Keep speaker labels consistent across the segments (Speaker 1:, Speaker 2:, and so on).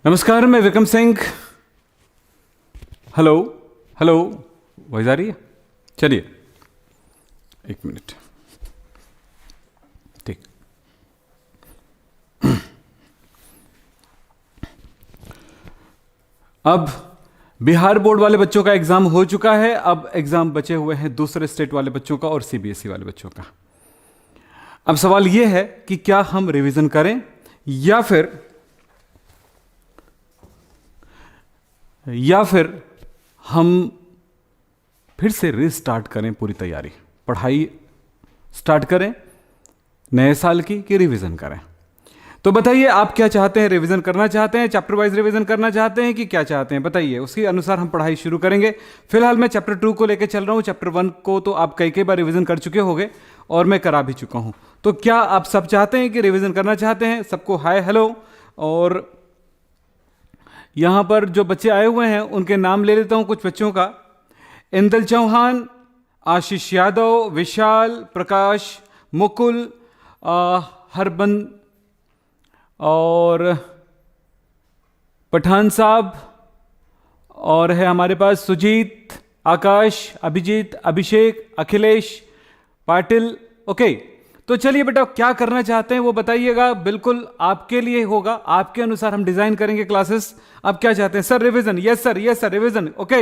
Speaker 1: नमस्कार, मैं Vikram Singh. Hello hello, voice आ रही है? चलिए एक मिनट। ठीक। अब बिहार बोर्ड वाले बच्चों का एग्जाम हो चुका है। अब एग्जाम बचे हुए हैं दूसरे स्टेट वाले बच्चों का और सीबीएसई वाले बच्चों का। अब सवाल यह है कि क्या हम रिवीजन करें या फिर हम फिर से रिस्टार्ट करें, पूरी तैयारी पढ़ाई स्टार्ट करें नए साल की, कि रिवीजन करें? तो बताइए, आप क्या चाहते हैं? रिवीजन करना चाहते हैं, चैप्टर वाइज रिवीजन करना चाहते हैं, कि क्या चाहते हैं? बताइए, उसके अनुसार हम पढ़ाई शुरू करेंगे। फिलहाल मैं चैप्टर 2 को लेकर चल रहा हूं। चैप्टर 1 को तो आप कई बार रिवीजन कर चुके होंगे और मैं करा भी चुका हूं। तो क्या आप सब चाहते हैं कि रिवीजन करना चाहते हैं? सबको हाय हेलो। और यहां पर जो बच्चे आए हुए हैं उनके नाम ले लेता हूं, कुछ बच्चों का। इंदल चौहान, आशीष यादव, विशाल, प्रकाश, मुकुल, हरबन और पठान साहब, और है हमारे पास सुजीत, आकाश, अभिजीत, अभिषेक, अखिलेश, पाटिल। ओके, तो चलिए बेटा, क्या करना चाहते हैं वो बताइएगा। बिल्कुल आपके लिए होगा, आपके अनुसार हम डिजाइन करेंगे क्लासेस। आप क्या चाहते हैं? Sir revision. Yes sir, yes sir, revision. Okay,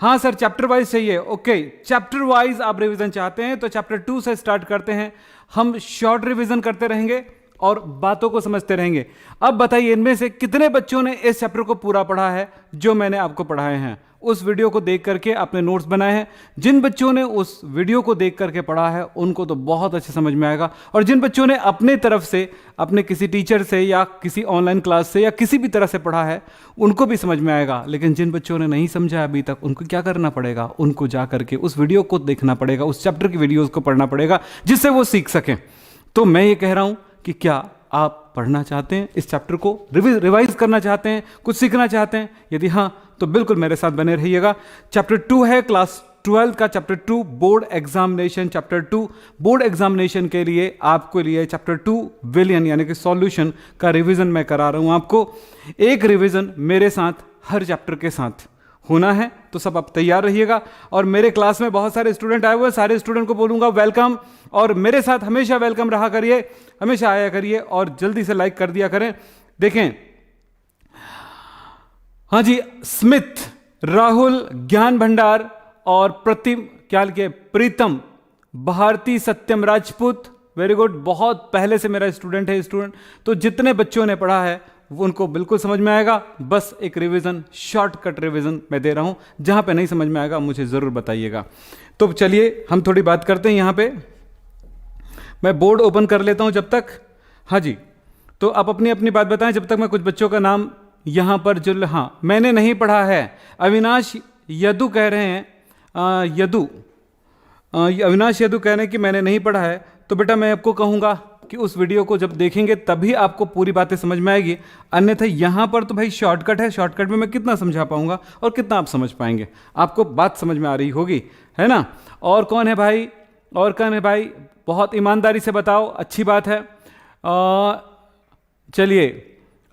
Speaker 1: हाँ सर, चैप्टर वाइज चाहिए। ओके, चैप्टर वाइज आप रिवीजन चाहते हैं तो चैप्टर 2 से स्टार्ट करते हैं। हम शॉर्ट रिवीजन करते रहेंगे और बातों को समझते रहेंगे। अब बताइए, इनमें से कितने बच्चों ने इस चैप्टर को पूरा पढ़ा है जो मैंने आपको पढ़ाए हैं? उस वीडियो को देख करके आपने नोट्स बनाए हैं। जिन बच्चों ने उस वीडियो को देख करके पढ़ा है उनको तो बहुत अच्छे समझ में आएगा, और जिन बच्चों ने अपने तरफ से, अपने किसी टीचर से या किसी ऑनलाइन क्लास से या किसी भी तरह से पढ़ा है, उनको भी समझ में आएगा। लेकिन जिन बच्चों ने नहीं समझा अभी तक, उनको क्या करना पड़ेगा? उनको जा करके उस वीडियो को देखना पड़ेगा, उस चैप्टर की वीडियोज़ को पढ़ना पड़ेगा, जिससे वो सीख सकें। तो मैं ये कह रहा हूँ कि क्या आप पढ़ना चाहते हैं, इस चैप्टर को रिवाइज करना चाहते हैं, कुछ सीखना चाहते हैं? यदि हाँ, तो बिल्कुल मेरे साथ बने रहिएगा। चैप्टर 2 है क्लास 12 का, chapter 2 board examination. Chapter 2 board examination के लिए आपको लिए चैप्टर 2 विलियन यानी कि सॉल्यूशन का रिवीजन मैं करा रहा हूं आपको। एक रिवीजन मेरे साथ हर चैप्टर के साथ होना है, तो सब आप तैयार रहिएगा। और मेरे क्लास में बहुत सारे स्टूडेंट आए हुए हैं, सारे स्टूडेंट को बोलूंगा वेलकम, और मेरे साथ हमेशा वेलकम रहा करिए, हमेशा आया करिए, और जल्दी से लाइक कर दिया करें। देखें, हाँ जी, स्मिथ, राहुल, ज्ञान भंडार और प्रीतम, भारती, सत्यम राजपूत, वेरी गुड, बहुत पहले से मेरा स्टूडेंट है स्टूडेंट। तो जितने बच्चों ने पढ़ा है वो उनको बिल्कुल समझ में आएगा। बस एक रिवीजन, शॉर्टकट रिवीजन मैं दे रहा हूं। जहां पे नहीं समझ में आएगा मुझे जरूर बताइएगा। तो चलिए हम थोड़ी बात करते हैं। यहां पे मैं बोर्ड ओपन कर लेता हूं जब तक। हाँ जी, तो आप अपनी अपनी बात बताएं जब तक मैं कुछ बच्चों का नाम यहां पर जो, हाँ, मैंने नहीं पढ़ा है। अविनाश यदु कह रहे हैं, अविनाश यदु कह रहे हैं कि मैंने नहीं पढ़ा है। तो बेटा मैं आपको कहूंगा कि उस वीडियो को जब देखेंगे तभी आपको पूरी बातें समझ में आएगी। अन्यथा यहां पर तो भाई शॉर्टकट है, शॉर्टकट में मैं कितना समझा पाऊंगा और कितना आप समझ पाएंगे? आपको बात समझ में आ रही होगी, है ना? और कौन है भाई? और कौन है भाई? बहुत ईमानदारी से बताओ, अच्छी बात है। चलिए,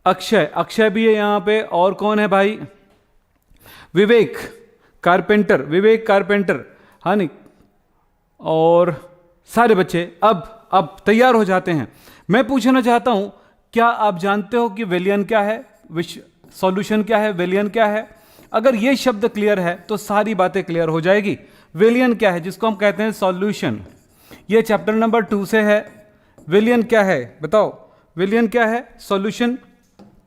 Speaker 1: अक्षय भी है यहाँ पे। और कौन है भाई? विवेक कारपेंटर, हाँ नहीं, और सारे बच्चे अब तैयार हो जाते हैं। मैं पूछना चाहता हूं, क्या आप जानते हो कि विलियन क्या है, सॉल्यूशन क्या है, विलियन क्या है? अगर ये शब्द क्लियर है तो सारी बातें क्लियर हो जाएगी। विलियन क्या है, जिसको हम कहते हैं सॉल्यूशन, ये चैप्टर नंबर 2 से है। विलियन क्या है बताओ? विलियन क्या है, सॉल्यूशन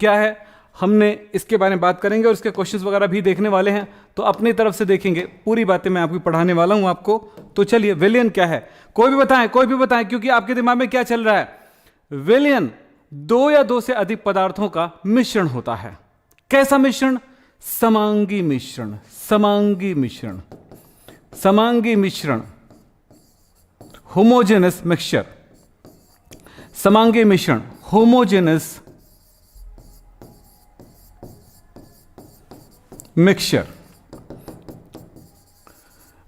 Speaker 1: क्या है? हमने इसके बारे में बात करेंगे और इसके क्वेश्चंस वगैरह भी देखने वाले हैं, तो अपनी तरफ से देखेंगे। पूरी बातें मैं आपको पढ़ाने वाला हूं आपको। तो चलिए, विलियन क्या है? कोई भी बताएं, क्योंकि आपके दिमाग में क्या चल रहा है? विलियन 2 या 2 से अधिक पदार्थों का मिश्रण होता है। कैसा मिश्रण? समांगी मिश्रण, होमोजेनस मिक्सचर, समांगी मिश्रण, होमोजेनस मिक्सचर।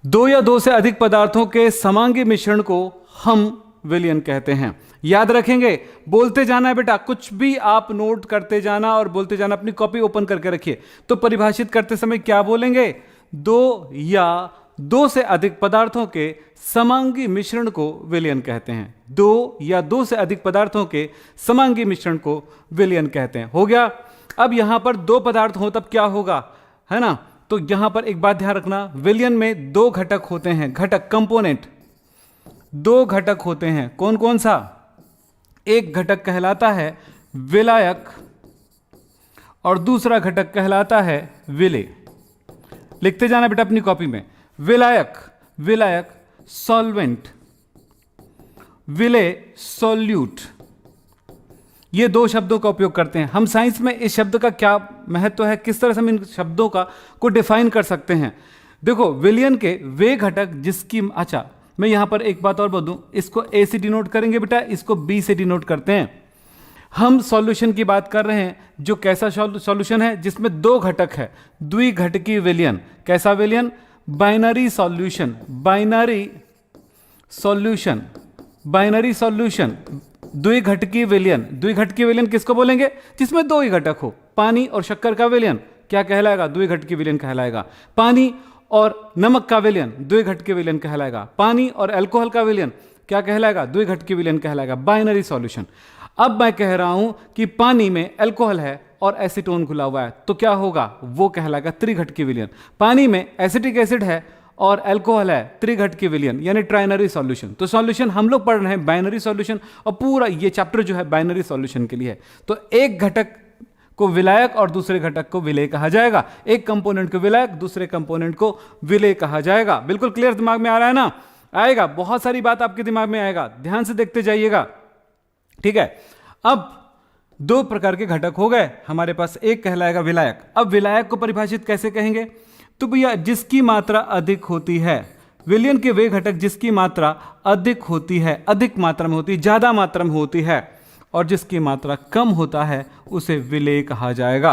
Speaker 1: 2 या 2 से अधिक पदार्थों के समांगी मिश्रण को हम विलयन कहते हैं। याद रखेंगे, बोलते जाना है बेटा, कुछ भी आप नोट करते जाना और बोलते जाना। अपनी कॉपी ओपन करके रखिए। तो परिभाषित करते समय क्या बोलेंगे? दो या दो से अधिक पदार्थों के समांगी मिश्रण को विलयन कहते हैं। दो या दो से अधिक पदार्थों के समांगी मिश्रण को विलयन कहते हैं। हो गया। अब यहां पर दो पदार्थ हो तब क्या होगा, है ना? तो यहां पर एक बात ध्यान रखना, विलयन में दो घटक होते हैं। घटक, कंपोनेंट, दो घटक होते हैं। कौन कौन सा? एक घटक कहलाता है विलायक और दूसरा घटक कहलाता है विलेय। लिखते जाना बेटा अपनी कॉपी में। विलायक, विलायक सॉल्वेंट, विलेय सॉल्यूट। ये दो शब्दों का उपयोग करते हैं हम। साइंस में इस शब्द का क्या महत्व है, किस तरह से हम इन शब्दों को डिफाइन कर सकते हैं? देखो, विलयन के वे घटक जिसकी, अच्छा मैं यहां पर एक बात और बोल, इसको ए से डिनोट करेंगे बेटा, इसको बी से डिनोट करते हैं। हम सॉल्यूशन की बात कर रहे हैं, जो कैसा सॉल्यूशन है? जिसमें दो घटक है, द्विघटकीय विलयन। कैसा विलयन? Binary solution, binary solution, binary solution, द्विघटकीय विलयन। द्विघटकीय विलयन किसको बोलेंगे? जिसमें दो ही घटक हो। पानी और शक्कर का विलयन क्या कहलाएगा? द्विघटकीय विलयन कहलाएगा। पानी और नमक का विलयन द्विघटकीय विलयन कहलाएगा। पानी और अल्कोहल का विलयन क्या कहलाएगा? द्विघटकीय विलयन कहलाएगा, बाइनरी सॉल्यूशन। अब मैं कह रहा हूं कि पानी में अल्कोहल है और एसीटोन घुला हुआ है, तो क्या होगा? वो कहलाएगा त्रिघटकीय विलयन। पानी में एसिटिक एसिड है और अल्कोहल है, त्रिघटकीय विलयन यानी ट्राइनरी सॉल्यूशन। तो सॉल्यूशन हम लोग पढ़ रहे हैं बाइनरी सॉल्यूशन, और पूरा ये चैप्टर जो है बाइनरी सॉल्यूशन के लिए है। तो एक घटक को विलायक और दूसरे घटक को विलेय कहा जाएगा। एक कंपोनेंट को विलायक, दूसरे कंपोनेंट को विलेय कहा जाएगा। बिल्कुल क्लियर दिमाग में आ रहा है ना? आएगा, बहुत सारी बात आपके दिमाग में आएगा, ध्यान से देखते जाइएगा। ठीक है। अब दो प्रकार के घटक हो गए हमारे पास। एक कहलाएगा विलायक। अब विलायक को परिभाषित कैसे कहेंगे? तो भैया जिसकी मात्रा अधिक होती है, विलयन के वे घटक जिसकी मात्रा अधिक होती है, अधिक मात्रा में होती है, ज्यादा मात्रा में होती है, और जिसकी मात्रा कम होता है उसे विलेय कहा जाएगा।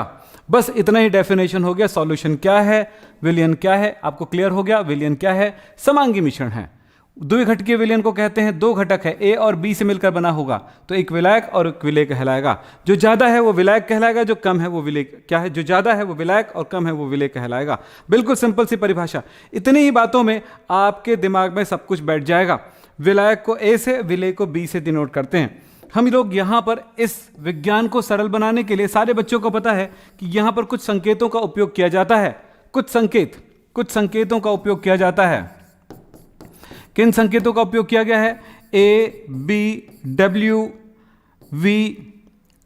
Speaker 1: बस इतना ही डेफिनेशन हो गया। सॉल्यूशन क्या है, विलयन क्या है, आपको क्लियर हो गया। विलयन क्या है? समांगी मिश्रण है। द्विघटकीय विलयन को कहते हैं, दो घटक है, ए और बी से मिलकर बना होगा, तो एक विलायक और एक विलेय कहलाएगा। जो ज्यादा है वो विलायक कहलाएगा, जो कम है वो विलेय। क्या है? जो ज्यादा है वो विलायक और कम है वो विलेय कहलाएगा। बिल्कुल सिंपल सी परिभाषा। इतनी ही बातों में आपके दिमाग में सब कुछ बैठ जाएगा। विलायक को ए से, विलेय को बी से डिनोट करते हैं। हम लोग यहां पर इस विज्ञान को सरल बनाने के लिए, सारे बच्चों को पता है कि यहां पर कुछ संकेतों का उपयोग किया जाता है। कुछ संकेतों का उपयोग किया जाता है। किन संकेतों का उपयोग किया गया है? ए, बी, डब्ल्यू, वी।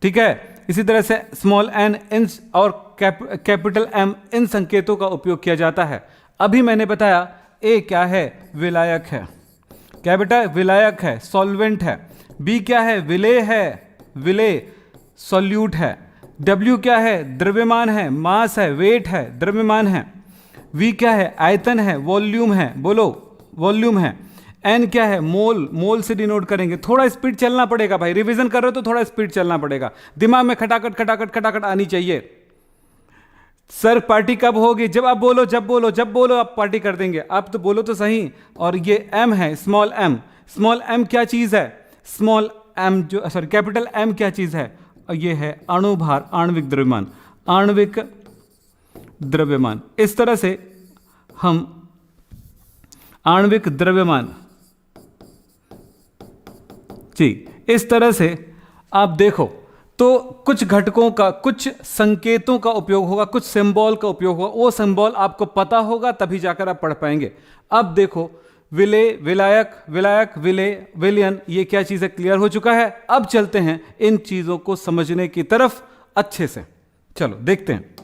Speaker 1: ठीक है। इसी तरह से स्मॉल एन, इन और कैपिटल एम, इन संकेतों का उपयोग किया जाता है। अभी मैंने बताया ए क्या है? विलायक है। क्या बेटा? विलायक है, सॉल्वेंट है। बी क्या है? विलेय है, विलेय सॉल्यूट है। डब्ल्यू क्या है? द्रव्यमान है, मास है, वेट है, द्रव्यमान है। वी क्या है? आयतन है, वॉल्यूम है। बोलो, वॉल्यूम है। एन क्या है? मोल, मोल से डिनोट करेंगे। थोड़ा स्पीड चलना पड़ेगा भाई, रिवीजन कर रहे हो तो थोड़ा स्पीड चलना पड़ेगा। दिमाग में खटाखट खटाखट खटाखट आनी चाहिए। सर पार्टी कब होगी? जब आप बोलो, जब बोलो आप पार्टी कर देंगे। आप तो बोलो तो सही। और ये एम है, स्मॉल एम। स्मॉल एम क्या चीज है? स्मॉल एम जो, सॉरी कैपिटल एम क्या चीज है? और ये है अणुभार, आणविक द्रव्यमान, आणविक द्रव्यमान। इस तरह से हम आणविक द्रव्यमान, जी इस तरह से आप देखो तो कुछ घटकों का, कुछ संकेतों का उपयोग होगा, कुछ सिंबल का उपयोग होगा। वो सिंबल आपको पता होगा तभी जाकर आप पढ़ पाएंगे। अब देखो, विलेय, विलायक, विलायक, विलेय, विलयन, ये क्या चीज़ है? क्लियर हो चुका है। अब चलते हैं इन चीज़ों को समझने की तरफ अच्छे से। चलो देखते हैं।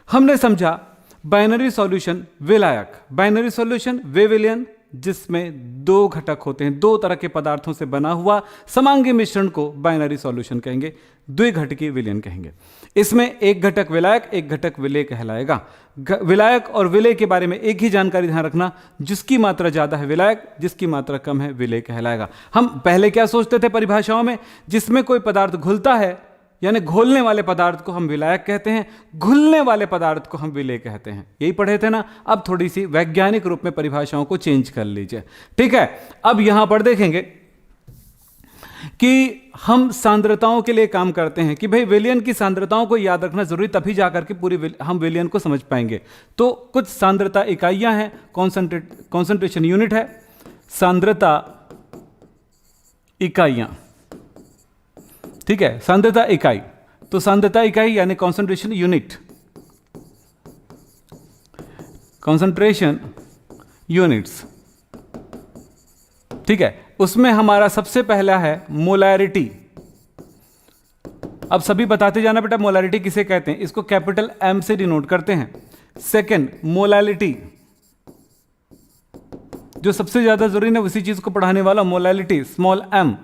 Speaker 1: हमने समझा बाइनरी सॉल्यूशन विलायक, बाइनरी सॉल्यूशन वे विलयन जिसमें दो घटक होते हैं, दो तरह के पदार्थों से बना हुआ समांगी मिश्रण को बाइनरी सॉल्यूशन कहेंगे, द्विघटकीय विलयन कहेंगे। इसमें एक घटक विलायक, एक घटक विलेय कहलाएगा। विलायक और विलेय के बारे में एक ही जानकारी ध्यान रखना, जिसकी मात्रा ज्यादा है विलायक, जिसकी मात्रा कम है विलेय कहलाएगा। हम पहले क्या सोचते थे परिभाषाओं में? जिसमें कोई पदार्थ घुलता है यानी घोलने वाले पदार्थ को हम विलायक कहते हैं, घुलने वाले पदार्थ को हम विलेय कहते हैं। यही पढ़े थे ना। अब थोड़ी सी वैज्ञानिक रूप में परिभाषाओं को चेंज कर लीजिए। ठीक है। अब यहां पर देखेंगे, कि हम सांद्रताओं के लिए काम करते हैं कि भाई विलियन की सांद्रताओं को याद रखना जरूरी, तभी जाकर के पूरी हम विलियन को समझ पाएंगे। तो कुछ सांद्रता इकाइयां हैं, कॉन्सेंट्रेशन यूनिट है, सांद्रता इकाइयां, ठीक है, सांद्रता इकाई। तो सांद्रता इकाई यानी कॉन्सेंट्रेशन यूनिट, कॉन्सेंट्रेशन यूनिट्स, ठीक है। उसमें हमारा सबसे पहला है मोलैरिटी। अब सभी बताते जाना बेटा मोलैरिटी किसे कहते हैं, इसको कैपिटल एम से डिनोट करते हैं। सेकंड मोलैलिटी, जो सबसे ज्यादा जरूरी है उसी चीज को पढ़ाने वाला, मोलैलिटी स्मॉल एम।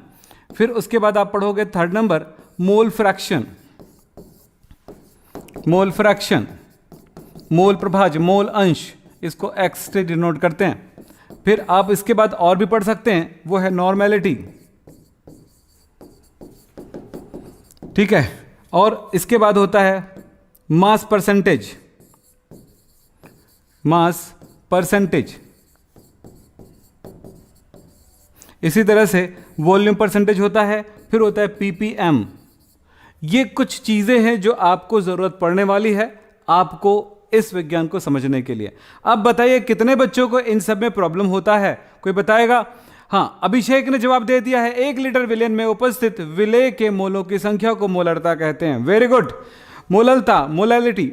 Speaker 1: फिर उसके बाद आप पढ़ोगे third number mole fraction, mole fraction, mole प्रभाज्य, मोल अंश, इसको एक्स से डिनोट करते हैं। फिर आप इसके बाद और भी पढ़ सकते हैं, वो है नॉर्मेलिटी, ठीक है। और इसके बाद होता है मास परसेंटेज, मास परसेंटेज। इसी तरह से वॉल्यूम परसेंटेज होता है, फिर होता है पीपीएम। ये कुछ चीजें हैं जो आपको जरूरत पड़ने वाली है आपको इस विज्ञान को समझने के लिए। अब बताइए कितने बच्चों को इन सब में प्रॉब्लम होता है, कोई बताएगा? हाँ, अभिषेक ने जवाब दे दिया है, 1 लीटर विलयन में उपस्थित विलेय के मोलों की संख्या को मोलरता कहते हैं। वेरी गुड, मोललता, मोलैलिटी।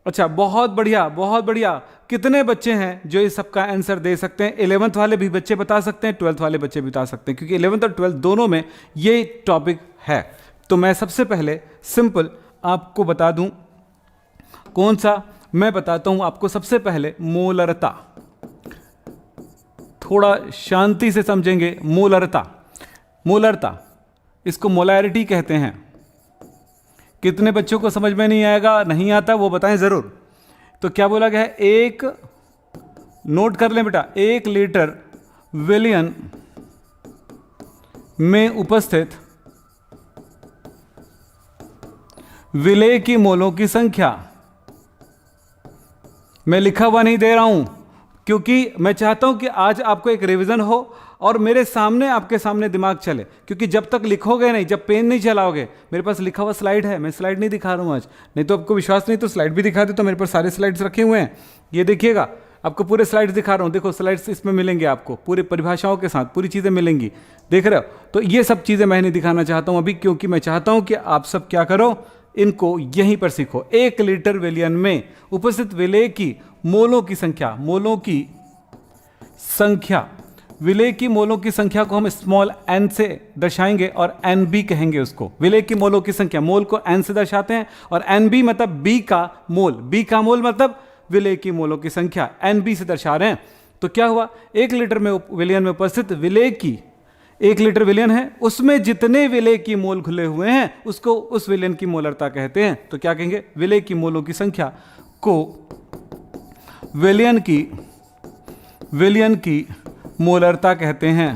Speaker 1: अच्छा, बहुत बढ़िया, बहुत बढ़िया। कितने बच्चे हैं जो इस सब का आंसर दे सकते हैं? 11th वाले भी बच्चे बता सकते हैं, 12th वाले बच्चे भी बता सकते हैं, क्योंकि 11th और 12th दोनों में ये टॉपिक है। तो मैं सबसे पहले सिंपल आपको बता दूं, कौन सा? मैं बताता हूं आपको सबसे पहले मोलरता। थोड़ा शांति से समझेंगे। मोलरता, मोलरता, इसको मोलैरिटी कहते हैं। कितने बच्चों को समझ में नहीं आएगा, नहीं आता, वो बताएं जरूर। तो क्या बोला गया है? एक, नोट कर लें बेटा, 1 लीटर विलयन में उपस्थित विलेय की मोलों की संख्या। मैं लिखा हुआ नहीं दे रहा हूं, क्योंकि मैं चाहता हूं कि आज आपको एक रिवीजन हो और मेरे सामने, आपके सामने दिमाग चले। क्योंकि जब तक लिखोगे नहीं, जब पेन नहीं चलाओगे, मेरे पास लिखा हुआ स्लाइड है, मैं स्लाइड नहीं दिखा रहा हूं आज, नहीं तो आपको विश्वास नहीं तो स्लाइड भी दिखा दे। तो मेरे पास सारे स्लाइड्स रखे हुए हैं, ये देखिएगा, आपको पूरे स्लाइड्स दिखा रहा हूं। देखो स्लाइड्स इसमें मिलेंगे आपको, पूरी परिभाषाओं के साथ पूरी चीज़ें मिलेंगी, देख रहे हो? तो ये सब चीज़ें मैं नहीं दिखाना चाहता हूं अभी, क्योंकि मैं चाहता हूं कि आप सब क्या करो, इनको यहीं पर सीखो। 1 लीटर विलयन में उपस्थित विलेय की मोलों की संख्या, मोलों की संख्या, विलेय की मोलों की संख्या को हम स्मॉल एन से दर्शाएंगे और एन बी कहेंगे उसको। विलेय की मोलों की संख्या, मोल को एन से दर्शाते हैं और एन बी मतलब बी का मोल, बी का मोल मतलब विलेय की मोलों की संख्या, एन बी से दर्शा रहे हैं। तो क्या हुआ? 1 लीटर में विलयन में उपस्थित विलेय की, 1 लीटर विलयन है, उसमें जितने विलेय की मोल खुले हुए हैं उसको उस विलयन की मोलरता कहते हैं। तो क्या कहेंगे? विलेय की मोलों की संख्या को विलयन की मोलरता कहते हैं,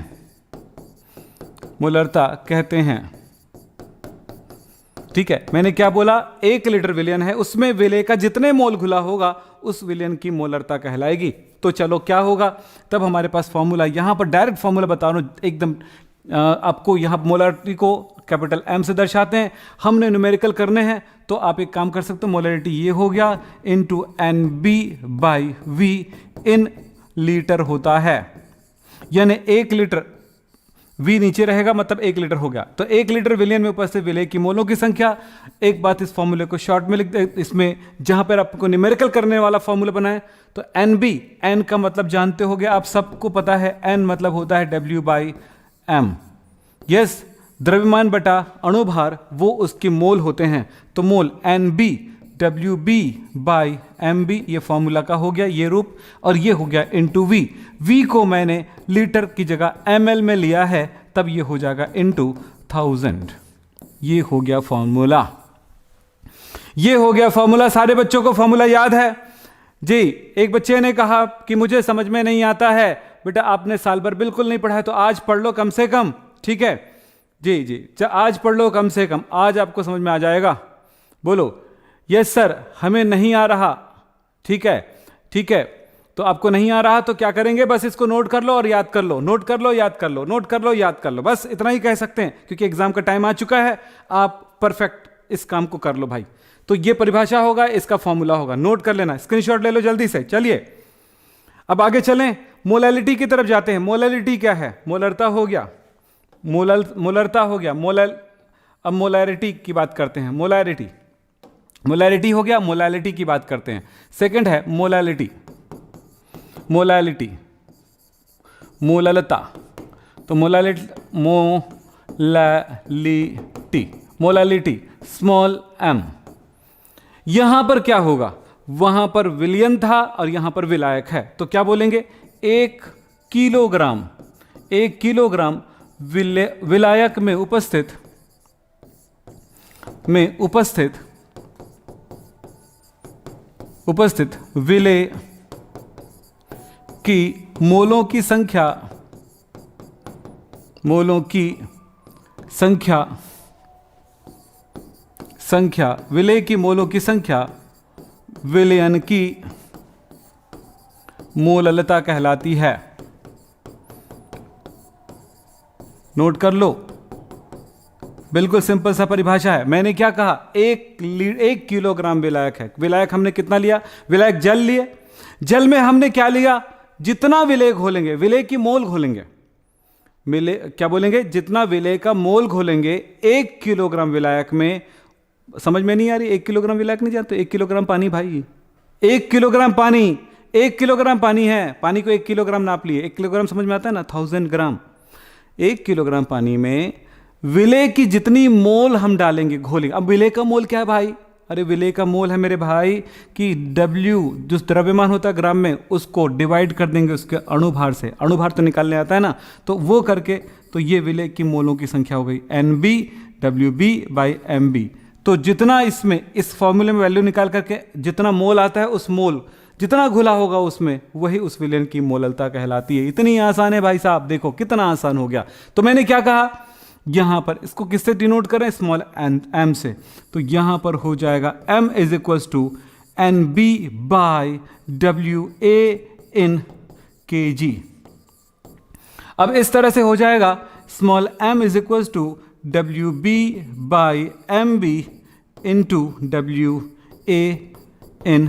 Speaker 1: मोलरता कहते हैं, ठीक है। मैंने क्या बोला? 1 लीटर विलयन है, उसमें विलेय का जितने मोल खुला होगा उस विलयन की मोलरता कहलाएगी। तो चलो क्या होगा, तब हमारे पास फॉर्मूला, यहां पर डायरेक्ट फॉर्मूला बता रहा हूं एकदम आपको। यहां मोलरिटी को कैपिटल एम से दर्शाते हैं, हमने न्यूमेरिकल करने हैं, तो आप एक काम कर सकते हो, मोलरिटी ये हो गया into N B by V in litre होता है, यानी 1 लीटर, वी नीचे रहेगा मतलब 1 लीटर हो गया। तो 1 लीटर विलयन में उपस्थित विलेय की मोलों की संख्या। एक बात, इस फॉर्मूले को शॉर्ट में लिख दे, इसमें जहां पर आपको न्यूमेरिकल करने वाला फॉर्मूला बनाए तो एन बी, एन का मतलब जानते होगे आप सबको पता है, एन मतलब होता है डब्ल्यू बाई एम। यस, द्रव्यमान बटा अणुभार वो उसके मोल होते हैं। तो mole N B W B by M B, ये फॉर्मूला का हो गया ये रूप, और ये हो गया इनटू वी। वी को मैंने लीटर की जगह एम एल में लिया है, तब ये हो जाएगा इनटू 1000। ये हो गया फॉर्मूला, ये हो गया फॉर्मूला। सारे बच्चों को फॉर्मूला याद है जी? एक बच्चे ने कहा कि मुझे समझ में नहीं आता है। बेटा आपने साल भर बिल्कुल नहीं पढ़ा है, तो आज पढ़ लो कम से कम, ठीक है जी? जी आज पढ़ लो कम से कम, आज आपको समझ में आ जाएगा। बोलो यस सर, हमें नहीं आ रहा, ठीक है, ठीक है। तो आपको नहीं आ रहा तो क्या करेंगे, बस इसको नोट कर लो और याद कर लो, नोट कर लो याद कर लो, नोट कर लो याद कर लो, बस इतना ही कह सकते हैं क्योंकि एग्जाम का टाइम आ चुका है। आप परफेक्ट इस काम को कर लो भाई। तो ये परिभाषा होगा, इसका फॉर्मूला होगा, नोट कर लेना, स्क्रीनशॉट ले लो जल्दी से। चलिए अब आगे चलें, मोलैलिटी की तरफ जाते हैं। मोलैलिटी क्या है? मोलरता हो गया, मोलरता हो गया, अब मोलैरिटी की बात करते हैं। मोलैरिटी हो गया, मोलैलिटी की बात करते हैं। सेकंड है मोलैलिटी, मोललता। तो मोलैलिटी स्मॉल m। यहां पर क्या होगा, वहां पर विलयन था और यहां पर विलायक है, तो क्या बोलेंगे, 1 किलोग्राम विलायक में उपस्थित विलेय की मोलों की संख्या विलेय की मोलों की संख्या विलयन की मोललता कहलाती है। नोट कर लो, बिल्कुल सिंपल सा परिभाषा है। मैंने क्या कहा, 1 किलोग्राम विलायक है। विलायक हमने कितना लिया, विलायक जल लिए, जल में हमने क्या लिया, जितना विलेय घोलेंगे, विलेय की मोल घोलेंगे, क्या बोलेंगे, जितना विलेय का मोल घोलेंगे 1 किलोग्राम विलायक में। समझ में नहीं आ रही, 1 किलोग्राम विलायक नहीं जानते, 1 किलोग्राम पानी भाई, 1 किलोग्राम पानी, 1 किलोग्राम पानी है, पानी को 1 किलोग्राम नाप लिए, 1 किलोग्राम समझ में आता है ना, 1000 ग्राम। 1 किलोग्राम पानी में विलेय की जितनी मोल हम डालेंगे, घोलेंगे। अब विलेय का मोल क्या है भाई, अरे विलेय का मोल है मेरे भाई कि W जो द्रव्यमान होता है ग्राम में, उसको डिवाइड कर देंगे उसके अणुभार से, अणुभार तो निकालने आता है ना, तो वो करके, तो ये विलेय की मोलों की संख्या हो गई NB WB/MB। तो जितना इसमें इस फॉर्मूले में वैल्यू निकाल करके जितना मोल आता है, उस मोल जितना घुला होगा उसमें, वही उस विलयन की मोललता कहलाती है। इतनी आसान है भाई साहब, देखो कितना आसान हो गया। तो मैंने क्या कहा, यहां पर इसको किससे डिनोट करें, स्मॉल m से। तो यहां पर हो जाएगा m = NB/WA in kg। अब इस तरह से हो जाएगा, small m = WB/MB into WA in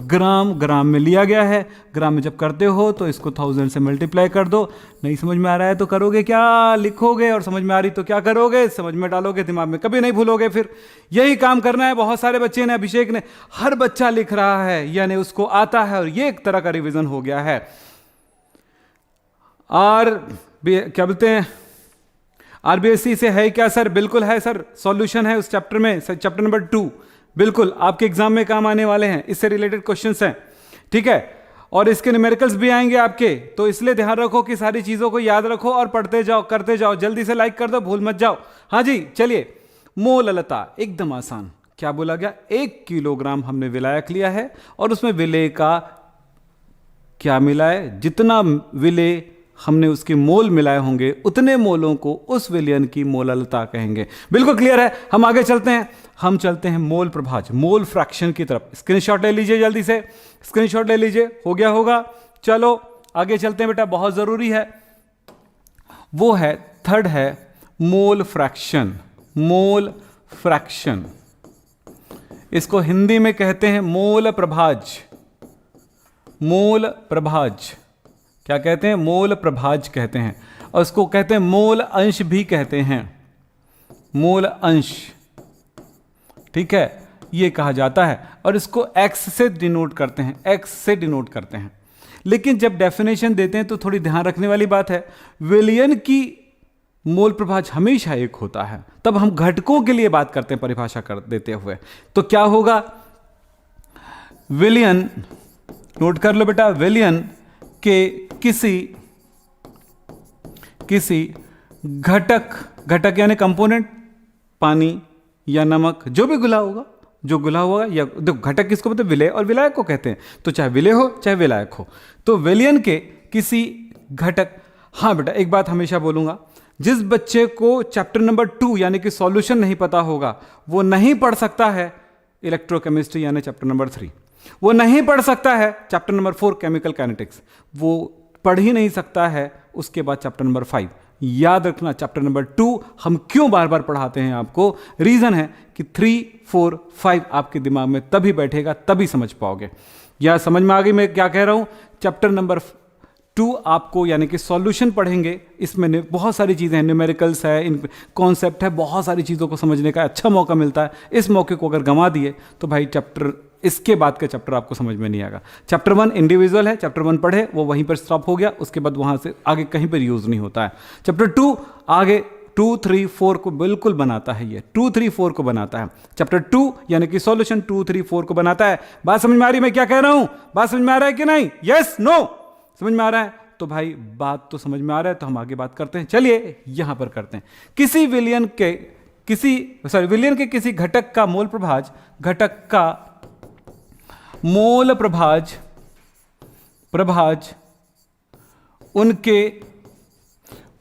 Speaker 1: ग्राम। ग्राम में लिया गया है, ग्राम में जब करते हो तो इसको 1000 से मल्टीप्लाई कर दो। नहीं समझ में आ रहा है तो करोगे क्या, लिखोगे, और समझ में आ रही तो क्या करोगे, समझ में डालोगे, दिमाग में कभी नहीं भूलोगे। फिर यही काम करना है। बहुत सारे बच्चे ने, अभिषेक ने, हर बच्चा लिख रहा है, यानी उसको आता है, और ये एक तरह का रिविजन हो गया है। और क्या बोलते हैं, RBSC से है क्या सर? बिल्कुल है सर, सॉल्यूशन है उस चैप्टर में, चैप्टर नंबर 2, बिल्कुल आपके एग्जाम में काम आने वाले हैं, इससे रिलेटेड क्वेश्चंस हैं, ठीक है। और इसके न्यूमेरिकल्स भी आएंगे आपके, तो इसलिए ध्यान रखो कि सारी चीजों को याद रखो और पढ़ते जाओ, करते जाओ। जल्दी से लाइक कर दो, भूल मत जाओ। हाँ जी, चलिए, मोललता एकदम आसान। क्या बोला गया, 1 किलोग्राम हमने विलायक लिया है और उसमें विलेय का क्या मिला है, जितना विलेय हमने उसके मोल मिलाए होंगे, उतने मोलों को उस विलयन की मोललता कहेंगे। बिल्कुल क्लियर है। हम आगे चलते हैं, हम चलते हैं मोल प्रभाज, मोल फ्रैक्शन की तरफ। स्क्रीनशॉट ले लीजिए, जल्दी से स्क्रीनशॉट ले लीजिए, हो गया होगा। चलो आगे चलते हैं बेटा, बहुत जरूरी है, वो है थर्ड है मोल फ्रैक्शन। मोल फ्रैक्शन, इसको हिंदी में कहते हैं मोल प्रभाज। मोल प्रभाज क्या कहते हैं, मोल प्रभाज कहते हैं, और उसको कहते हैं मोल अंश भी कहते हैं, मोल अंश, ठीक है, ये कहा जाता है। और इसको x से डिनोट करते हैं, x से डिनोट करते हैं। लेकिन जब डेफिनेशन देते हैं तो थोड़ी ध्यान रखने वाली बात है, विलयन की मोल प्रभाज हमेशा एक होता है। तब हम घटकों के लिए बात करते हैं परिभाषा कर देते हुए, तो क्या होगा, विलयन, नोट कर लो बेटा, विलयन के किसी घटक यानी कंपोनेंट, पानी या नमक, जो भी घुला होगा, जो घुला होगा, या देखो घटक किसको बोलते हैं, विलेय और विलायक को कहते हैं। तो चाहे विलेय हो चाहे विलायक हो, तो विलयन के किसी घटक। हाँ बेटा, एक बात हमेशा बोलूंगा, जिस बच्चे को चैप्टर नंबर 2 यानी कि सॉल्यूशन नहीं पता होगा, वो नहीं पढ़ सकता है इलेक्ट्रोकेमिस्ट्री यानी चैप्टर नंबर 3। वो नहीं पढ़ सकता है चैप्टर नंबर 4 केमिकल काइनेटिक्स, वो पढ़ ही नहीं सकता है उसके बाद चैप्टर नंबर 5। याद रखना चैप्टर नंबर 2 हम क्यों बार बार पढ़ाते हैं आपको, रीजन है कि 3, 4, 5 आपके दिमाग में तभी बैठेगा, तभी समझ पाओगे। या समझ में आ गई मैं क्या कह रहा हूं? चैप्टर नंबर 2 आपको यानी कि सॉल्यूशन पढ़ेंगे, इसमें बहुत सारी चीज़ें हैं, न्यूमेरिकल्स है, इन कॉन्सेप्ट है, बहुत सारी चीज़ों को समझने का अच्छा मौका मिलता है। इस मौके को अगर गंवा दिए तो भाई चैप्टर, इसके बाद का चैप्टर आपको समझ में नहीं आएगा। चैप्टर 1 इंडिविजुअल है, चैप्टर 1 पढ़े वो वहीं पर स्टॉप हो गया, उसके बाद वहाँ से आगे कहीं पर यूज़ नहीं होता है। चैप्टर 2 आगे 2, 3, 4 को बिल्कुल बनाता है, ये 2, 3, 4 को बनाता है। चैप्टर 2 यानी कि सॉल्यूशन 2, 3, 4 को बनाता है। बात समझ में आ रही है मैं क्या कह रहा हूं? बात समझ में आ रहा है कि नहीं? Yes, no? समझ में आ रहा है? तो भाई बात तो समझ में आ रहा है, तो हम आगे बात करते हैं। चलिए यहां पर करते हैं। विलियन के किसी घटक का मोल प्रभाज उनके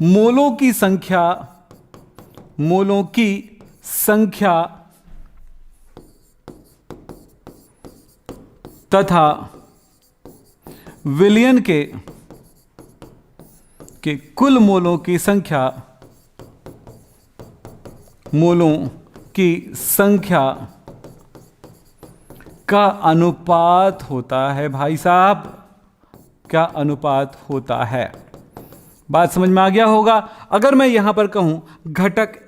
Speaker 1: मोलों की संख्या तथा विलियन के कुल मोलों की संख्या का अनुपात होता है। भाई साहब, क्या अनुपात होता है? बात समझ में आ गया होगा। अगर मैं यहां पर कहूं घटक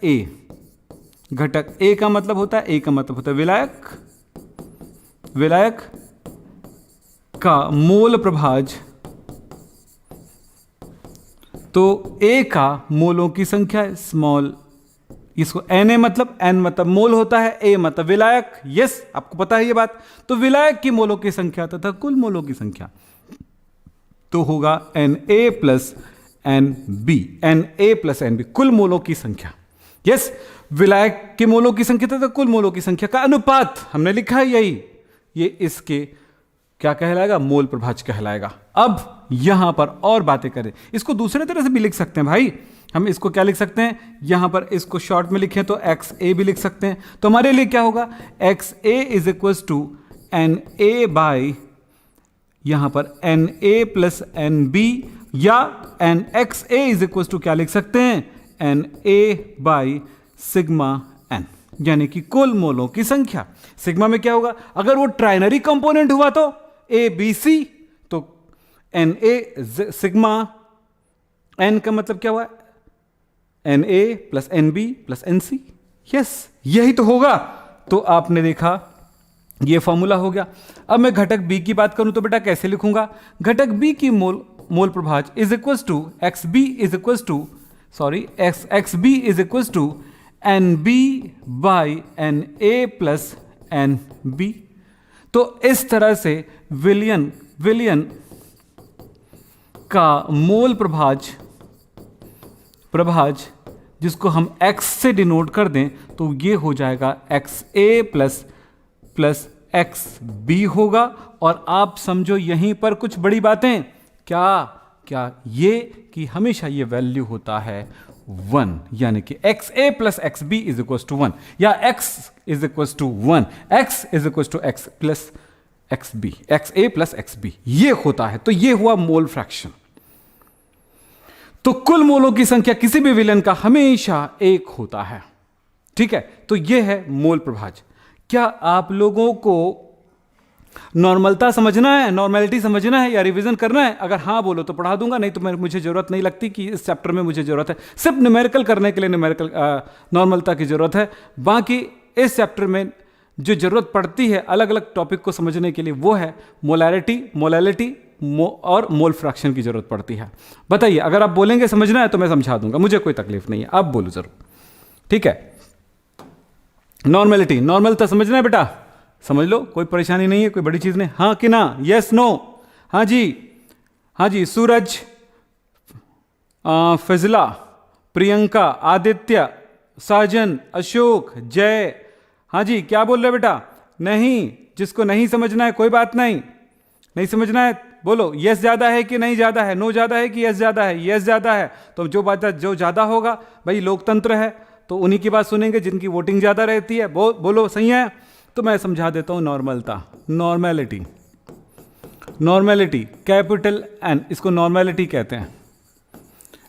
Speaker 1: ए का मतलब होता है, विलायक का मोल प्रभाज, तो ए का मोलों की संख्या स्मॉल, इसको Na मतलब, N मतलब मोल होता है, A मतलब विलायक। यस, आपको पता है ये बात। तो विलायक की मोलों की संख्या तथा कुल मोलों की संख्या तो होगा Na प्लस NB, कुल मोलों की संख्या। यस, विलायक के मोलों की संख्या तथा कुल मोलों की संख्या का अनुपात हमने लिखा है यही, ये इसके क्या कहलाएगा? मोल प्रभाज कहलाएगा। अब यहां पर और बातें करें, इसको दूसरे तरह से भी लिख सकते हैं भाई। हम इसको क्या लिख सकते हैं? यहां पर इसको शॉर्ट में लिखें तो XA भी लिख सकते हैं। तो हमारे लिए क्या होगा? XA is equal to NA by, यहां पर NA प्लस NB, या NXA इज इक्वल टू क्या लिख सकते हैं? NA बाई सिग्मा N, यानी कि कुल मोलों की संख्या। सिग्मा में क्या होगा? अगर वो ट्राइनरी कंपोनेंट हुआ तो ABC, तो Na सिग्मा N का मतलब क्या हुआ? Na plus NB plus NC। Yes, यही तो होगा। तो आपने देखा ये फॉर्मूला हो गया। अब मैं घटक B की बात करूं तो बेटा कैसे लिखूंगा? घटक B की मोल प्रभाज is equal to XB is equal to XB is equal to NB by NA plus NB। तो इस तरह से विलियन का मोल प्रभाज जिसको हम X से डिनोट कर दें तो ये हो जाएगा XA प्लस XB होगा। और आप समझो यहीं पर कुछ बड़ी बातें, क्या ये कि हमेशा ये वैल्यू होता है 1, यानी कि XA plus XB is equal to 1, या X is equal to 1, X is equal to X plus XB, XA plus XB, ये होता है। तो ये हुआ मोल फ्रैक्शन। तो कुल मोलों की संख्या किसी भी विलयन का हमेशा 1 होता है। ठीक है, तो ये है मोल प्रभाज। क्या आप लोगों को नॉर्मलता समझना है, नॉर्मेलिटी समझना है, या रिवीजन करना है? अगर हाँ बोलो तो पढ़ा दूंगा, नहीं तो मुझे जरूरत नहीं लगती कि इस चैप्टर में मुझे जरूरत है। सिर्फ न्यूमेरिकल करने के लिए नॉर्मलता की जरूरत है। बाकी इस चैप्टर में जो जरूरत पड़ती है अलग अलग टॉपिक को समझने के लिए वो है मोलैलिटी और मोल फ्रैक्शन की जरूरत पड़ती है। बताइए, अगर आप बोलेंगे समझना है तो मैं समझा दूंगा, मुझे कोई तकलीफ नहीं है। आप बोलो जरूर, ठीक है। नॉर्मलता समझना है बेटा, समझ लो, कोई परेशानी नहीं है, कोई बड़ी चीज नहीं। हाँ कि ना? Yes no? हाँ जी। सूरज, फजला, प्रियंका, आदित्य, साजन, अशोक, जय। हाँ जी, क्या बोल रहे बेटा? नहीं, जिसको नहीं समझना है कोई बात नहीं समझना है बोलो। यस ज्यादा है कि नहीं ज्यादा है? नो ज्यादा है कि यस ज्यादा है? यस ज्यादा है। तो जो ज्यादा होगा, भाई लोकतंत्र है तो उन्हीं की बात सुनेंगे जिनकी वोटिंग ज्यादा रहती है। बोलो सही है। तो मैं समझा देता हूं नॉर्मलता, नॉर्मेलिटी, नॉर्मेलिटी कैपिटल एन, इसको नॉर्मेलिटी कहते हैं,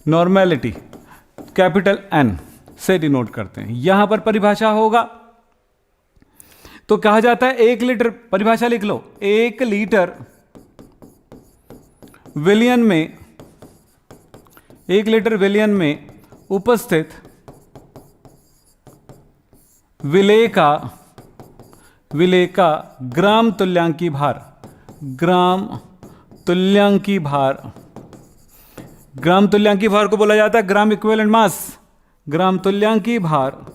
Speaker 1: नॉर्मेलिटी कैपिटल एन से डिनोट करते हैं। यहां पर परिभाषा होगा तो कहा जाता है 1 लीटर, परिभाषा लिख लो, 1 लीटर विलियन में, 1 लीटर विलियन में उपस्थित विलेय का ग्राम तुल्यांकी भार, ग्राम तुल्यांकी भार, ग्राम तुल्यांकी भार को बोला जाता है ग्राम इक्विवेलेंट मास, ग्राम तुल्यांकी भार,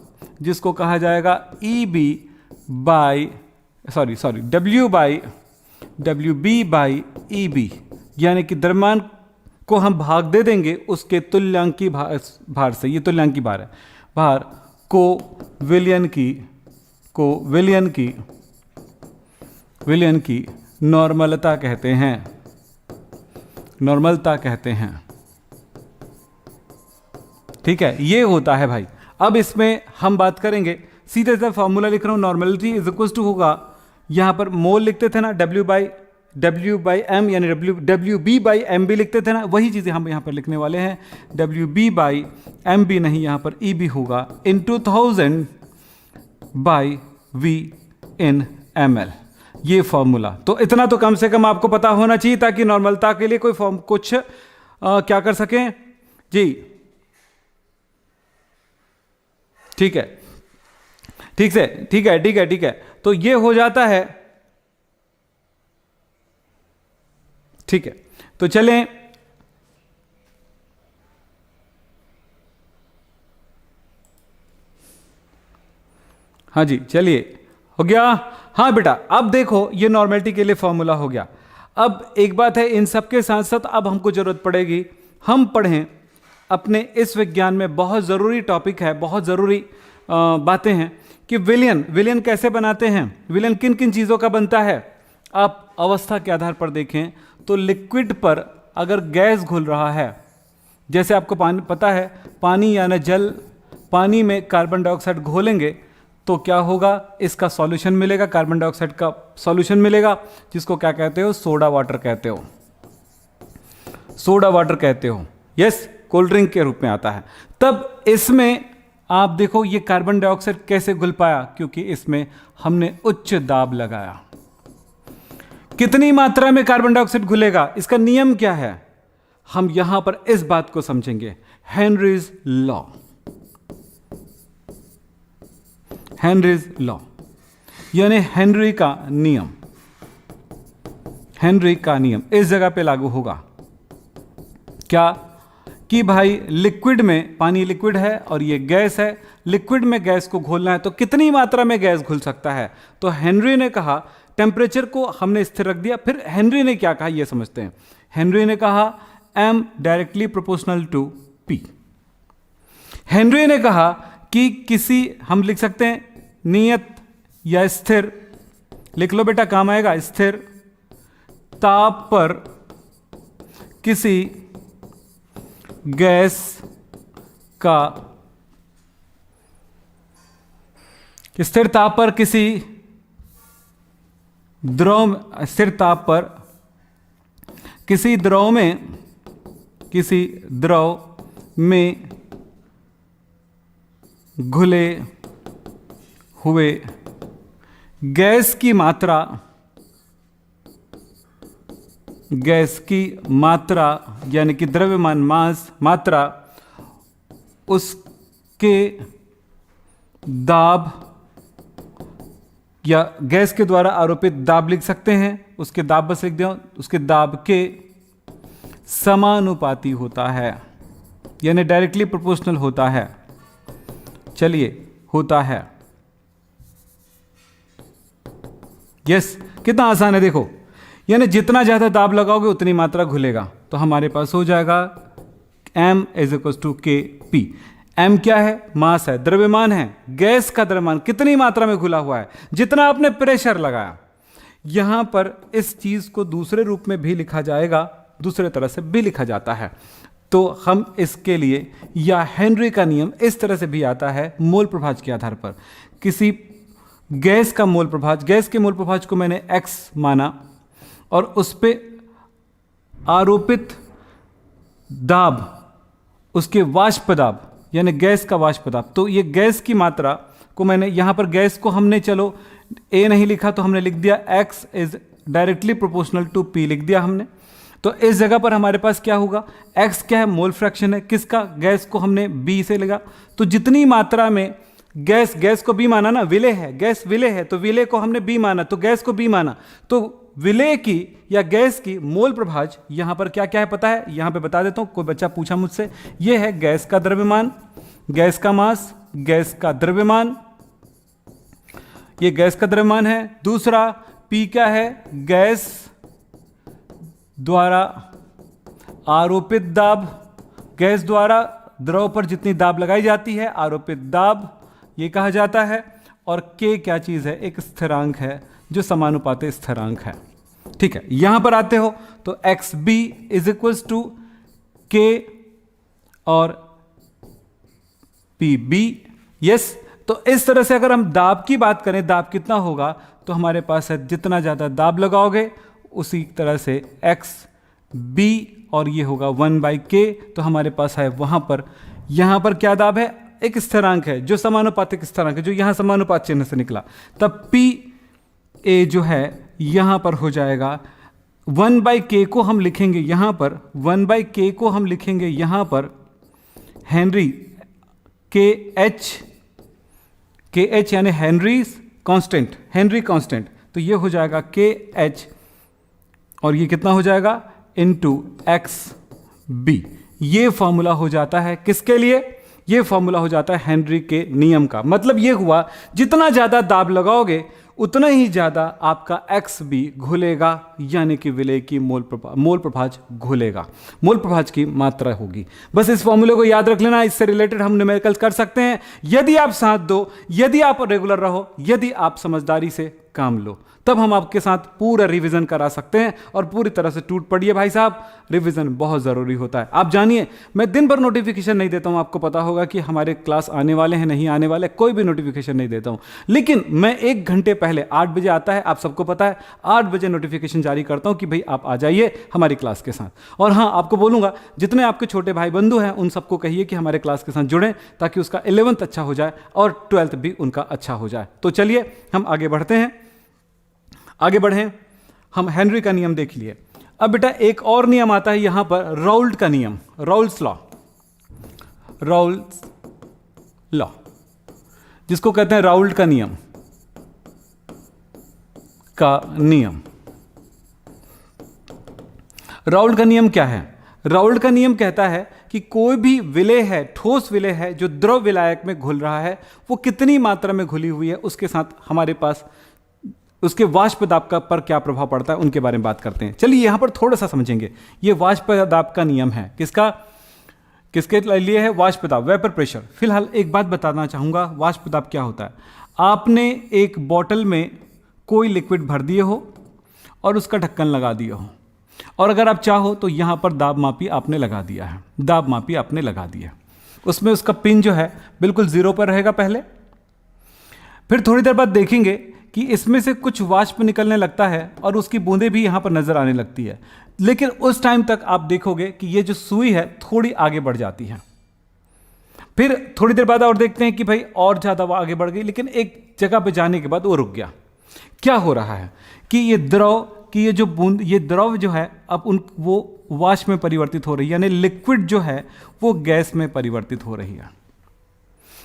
Speaker 1: जिसको कहा जाएगा EB by WB by EB, यानी कि द्रव्यमान को हम भाग दे देंगे उसके तुल्यांकी भार से, ये तुल्यांकी भार है, भार को विलियन की नॉर्मलता कहते हैं, नॉर्मलता कहते हैं। ठीक है, ये होता है भाई। अब इसमें हम बात करेंगे, सीधे से फॉर्मूला लिख रहा हूं, नॉर्मलिटी इज इक्वल टू होगा, यहां पर मोल लिखते थे ना, W बाई एम, यानी WB बाई एम बी लिखते थे ना, वही चीज़ें हम यहाँ पर लिखने वाले हैं, WB बाई एम बी नहीं, यहाँ पर EB होगा इन 2000 बाई V इन ml, ये फॉर्मूला। तो इतना तो कम से कम आपको पता होना चाहिए ताकि नॉर्मलता के लिए कोई फॉर्म कुछ क्या कर सकें जी। ठीक है, ठीक है। तो ये हो जाता है, ठीक है। तो चलें, हाँ जी, चलिए, हो गया। हाँ बेटा, अब देखो ये नॉर्मेलिटी के लिए फॉर्मूला हो गया। अब एक बात है, इन सब के साथ साथ अब हमको जरूरत पड़ेगी, हम पढ़ें अपने इस विज्ञान में बहुत ज़रूरी टॉपिक है, बहुत ज़रूरी बातें हैं कि विलियन कैसे बनाते हैं, विलियन किन किन चीज़ों का बनता है। आप अवस्था के आधार पर देखें तो लिक्विड पर अगर गैस घुल रहा है, जैसे आपको पानी पता है, पानी यानी जल, पानी में कार्बन डाइऑक्साइड घोलेंगे तो क्या होगा, इसका सॉल्यूशन मिलेगा, कार्बन डाइऑक्साइड का सॉल्यूशन मिलेगा, जिसको क्या कहते हो, सोडा वाटर कहते हो, सोडा वाटर कहते हो, यस, कोल्ड ड्रिंक के रूप में आता है। तब इसमें आप देखो ये कार्बन डाइऑक्साइड कैसे घुल पाया, क्योंकि इसमें हमने उच्च दाब लगाया। कितनी मात्रा में कार्बन डाइऑक्साइड घुलेगा, इसका नियम क्या है, हम यहां पर इस बात को समझेंगे, हेनरीज लॉ, हेनरीज लॉ यानी हेनरी का नियम, हेनरी का नियम इस जगह पे लागू होगा। क्या कि भाई लिक्विड में, पानी लिक्विड है और ये गैस है, लिक्विड में गैस को घोलना है तो कितनी मात्रा में गैस घुल सकता है। तो हेनरी ने कहा, टेम्परेचर को हमने स्थिर रख दिया। फिर हेनरी ने क्या कहा ये समझते हैं। हेनरी ने कहा m directly proportional to p। Henry ने कहा कि किसी, हम लिख सकते हैं नियत या स्थिर, लिख लो बेटा काम आएगा, स्थिर ताप पर किसी गैस का, स्थिर ताप पर किसी द्रव, स्थिर ताप पर किसी द्रव में घुले हुए गैस की मात्रा यानी कि द्रव्यमान मास मात्रा, उसके दाब या गैस के द्वारा आरोपित दाब लिख सकते हैं, उसके दाब बस लिख दो, उसके दाब के समानुपाती होता है, यानी डायरेक्टली प्रोपोर्शनल होता है। चलिए, होता है, यस, कितना आसान है देखो, यानी जितना ज्यादा दाब लगाओगे उतनी मात्रा घुलेगा। तो हमारे पास हो जाएगा m इज इक्वल टू के पी। m क्या है, मास है, द्रव्यमान है, गैस का द्रव्यमान कितनी मात्रा में घुला हुआ है, जितना आपने प्रेशर लगाया। यहां पर इस चीज को दूसरे रूप में भी लिखा जाएगा, दूसरे तरह से भी लिखा जाता है। तो हम इसके लिए, या हेनरी का नियम इस तरह से भी आता है, मोल प्रभाज के आधार पर, किसी गैस का मोल प्रभाज, गैस के मोल प्रभाज को मैंने x माना और उस पे आरोपित दाब, उसके वाष्प दाब यानी गैस का वाष्प दाब, तो ये गैस की मात्रा को मैंने यहां पर गैस को हमने चलो a नहीं लिखा तो हमने लिख दिया x is directly proportional to p लिख दिया हमने। तो इस जगह पर हमारे पास क्या होगा, x क्या है, मोल फ्रैक्शन है किसका, गैस को हमने b से लिखा, तो जितनी मात्रा में गैस, गैस को b माना ना, विलेय है, गैस विलेय है तो विलेय को हमने b माना तो गैस को b माना, तो विलेय की या गैस की मोल प्रभाज यहां पर क्या क्या है पता है, यहां पे बता देता हूं, कोई बच्चा पूछा मुझसे, यह है गैस का द्रव्यमान, गैस का मास, गैस का द्रव्यमान, ये गैस का द्रव्यमान है। दूसरा P क्या है, गैस द्वारा आरोपित दाब, गैस द्वारा द्रव पर जितनी दाब लगाई जाती है आरोपित दाब ये कहा जाता है। और K क्या चीज है, एक स्थिरांक है जो समानुपाती स्थिरांक है। ठीक है, यहां पर आते हो तो XB is equals to K और PB। यस, तो इस तरह से अगर हम दाब की बात करें, दाब कितना होगा, तो हमारे पास है जितना ज्यादा दाब लगाओगे उसी तरह से XB और ये होगा 1/K, तो हमारे पास है वहां पर, यहां पर क्या दाब है, एक स्थिरांक है जो समानुपातिक स्थिरांक है, जो यहां समानुपात चिन्ह से निकला, तब PA जो है यहां पर हो जाएगा 1/K को हम लिखेंगे यहां पर, 1/K को हम लिखेंगे यहां पर हेनरी KH यानी हेनरी कांस्टेंट, हेनरी कांस्टेंट, तो ये हो जाएगा KH और ये कितना हो जाएगा इनटू XB। ये फॉर्मूला हो जाता है किसके लिए, ये फॉर्मूला हो जाता है हेनरी के नियम का। मतलब ये हुआ जितना ज्यादा दाब लगाओगे उतना ही ज्यादा आपका XB घुलेगा, यानी कि विलेय की मोल प्रभाज घुलेगा, मोल प्रभाज की मात्रा होगी। बस इस फॉर्मूले को याद रख लेना, इससे रिलेटेड हम न्यूमेरिकल्स कर सकते हैं यदि आप साथ दो, यदि आप रेगुलर रहो, यदि आप समझदारी से काम लो, तब हम आपके साथ पूरा रिवीजन करा सकते हैं। और पूरी तरह से टूट पड़िए भाई साहब, रिवीजन बहुत ज़रूरी होता है। आप जानिए, मैं दिन भर नोटिफिकेशन नहीं देता हूं, आपको पता होगा कि हमारे क्लास आने वाले हैं नहीं आने वाले, कोई भी नोटिफिकेशन नहीं देता हूं, लेकिन मैं 1 घंटे पहले 8 बजे आता है, आप सबको पता है, 8 बजे नोटिफिकेशन जारी करता हूं कि भाई आप आ जाइए हमारी क्लास के साथ। और हाँ, आपको बोलूंगा जितने आपके छोटे भाई बंधु हैं उन सबको कहिए कि हमारे क्लास के साथ जुड़ें, ताकि उसका 11th अच्छा हो जाए और 12th भी उनका अच्छा हो जाए। तो चलिए हम आगे बढ़ते हैं, आगे बढ़ें। हम हेनरी का नियम देख लिए। अब बेटा एक और नियम आता है यहां पर, राउल्ट का नियम, राउल्ट्स लॉ, राउल्ट्स लॉ जिसको कहते हैं राउल्ट का नियम, राउल्ट का नियम क्या है, राउल्ट का नियम कहता है कि कोई भी विलेय है, ठोस विलेय है जो द्रव विलायक में घुल रहा है, वो कितनी मात्रा में घुली हुई है, उसके साथ हमारे पास उसके वाष्प दाब का पर क्या प्रभाव पड़ता है, उनके बारे में बात करते हैं। चलिए यहां पर थोड़ा सा समझेंगे। ये वाष्प दाब का नियम है, किसका, किसके लिए है, वाष्प दाब, वेपर प्रेशर। फिलहाल एक बात बताना चाहूंगा, वाष्प दाब क्या होता है। आपने एक बॉटल में कोई लिक्विड भर दिए हो और उसका ढक्कन लगा दिए हो, और अगर आप चाहो तो यहां पर दाब मापी आपने लगा दिया है, दाब मापी आपने लगा दिया, उसमें उसका पिन जो है बिल्कुल 0 पर रहेगा पहले। फिर थोड़ी देर बाद देखेंगे कि इसमें से कुछ वाष्प निकलने लगता है और उसकी बूंदें भी यहां पर नजर आने लगती है, लेकिन उस टाइम तक आप देखोगे कि ये जो सुई है थोड़ी आगे बढ़ जाती है। फिर थोड़ी देर बाद और देखते हैं कि भाई और ज्यादा वो आगे बढ़ गई, लेकिन एक जगह पे जाने के बाद वो रुक गया। क्या हो रहा है कि ये द्रव की ये जो बूंद, ये द्रव जो है अब वो वाष्प में परिवर्तित हो रही है, यानी लिक्विड जो है वो गैस में परिवर्तित हो रही है।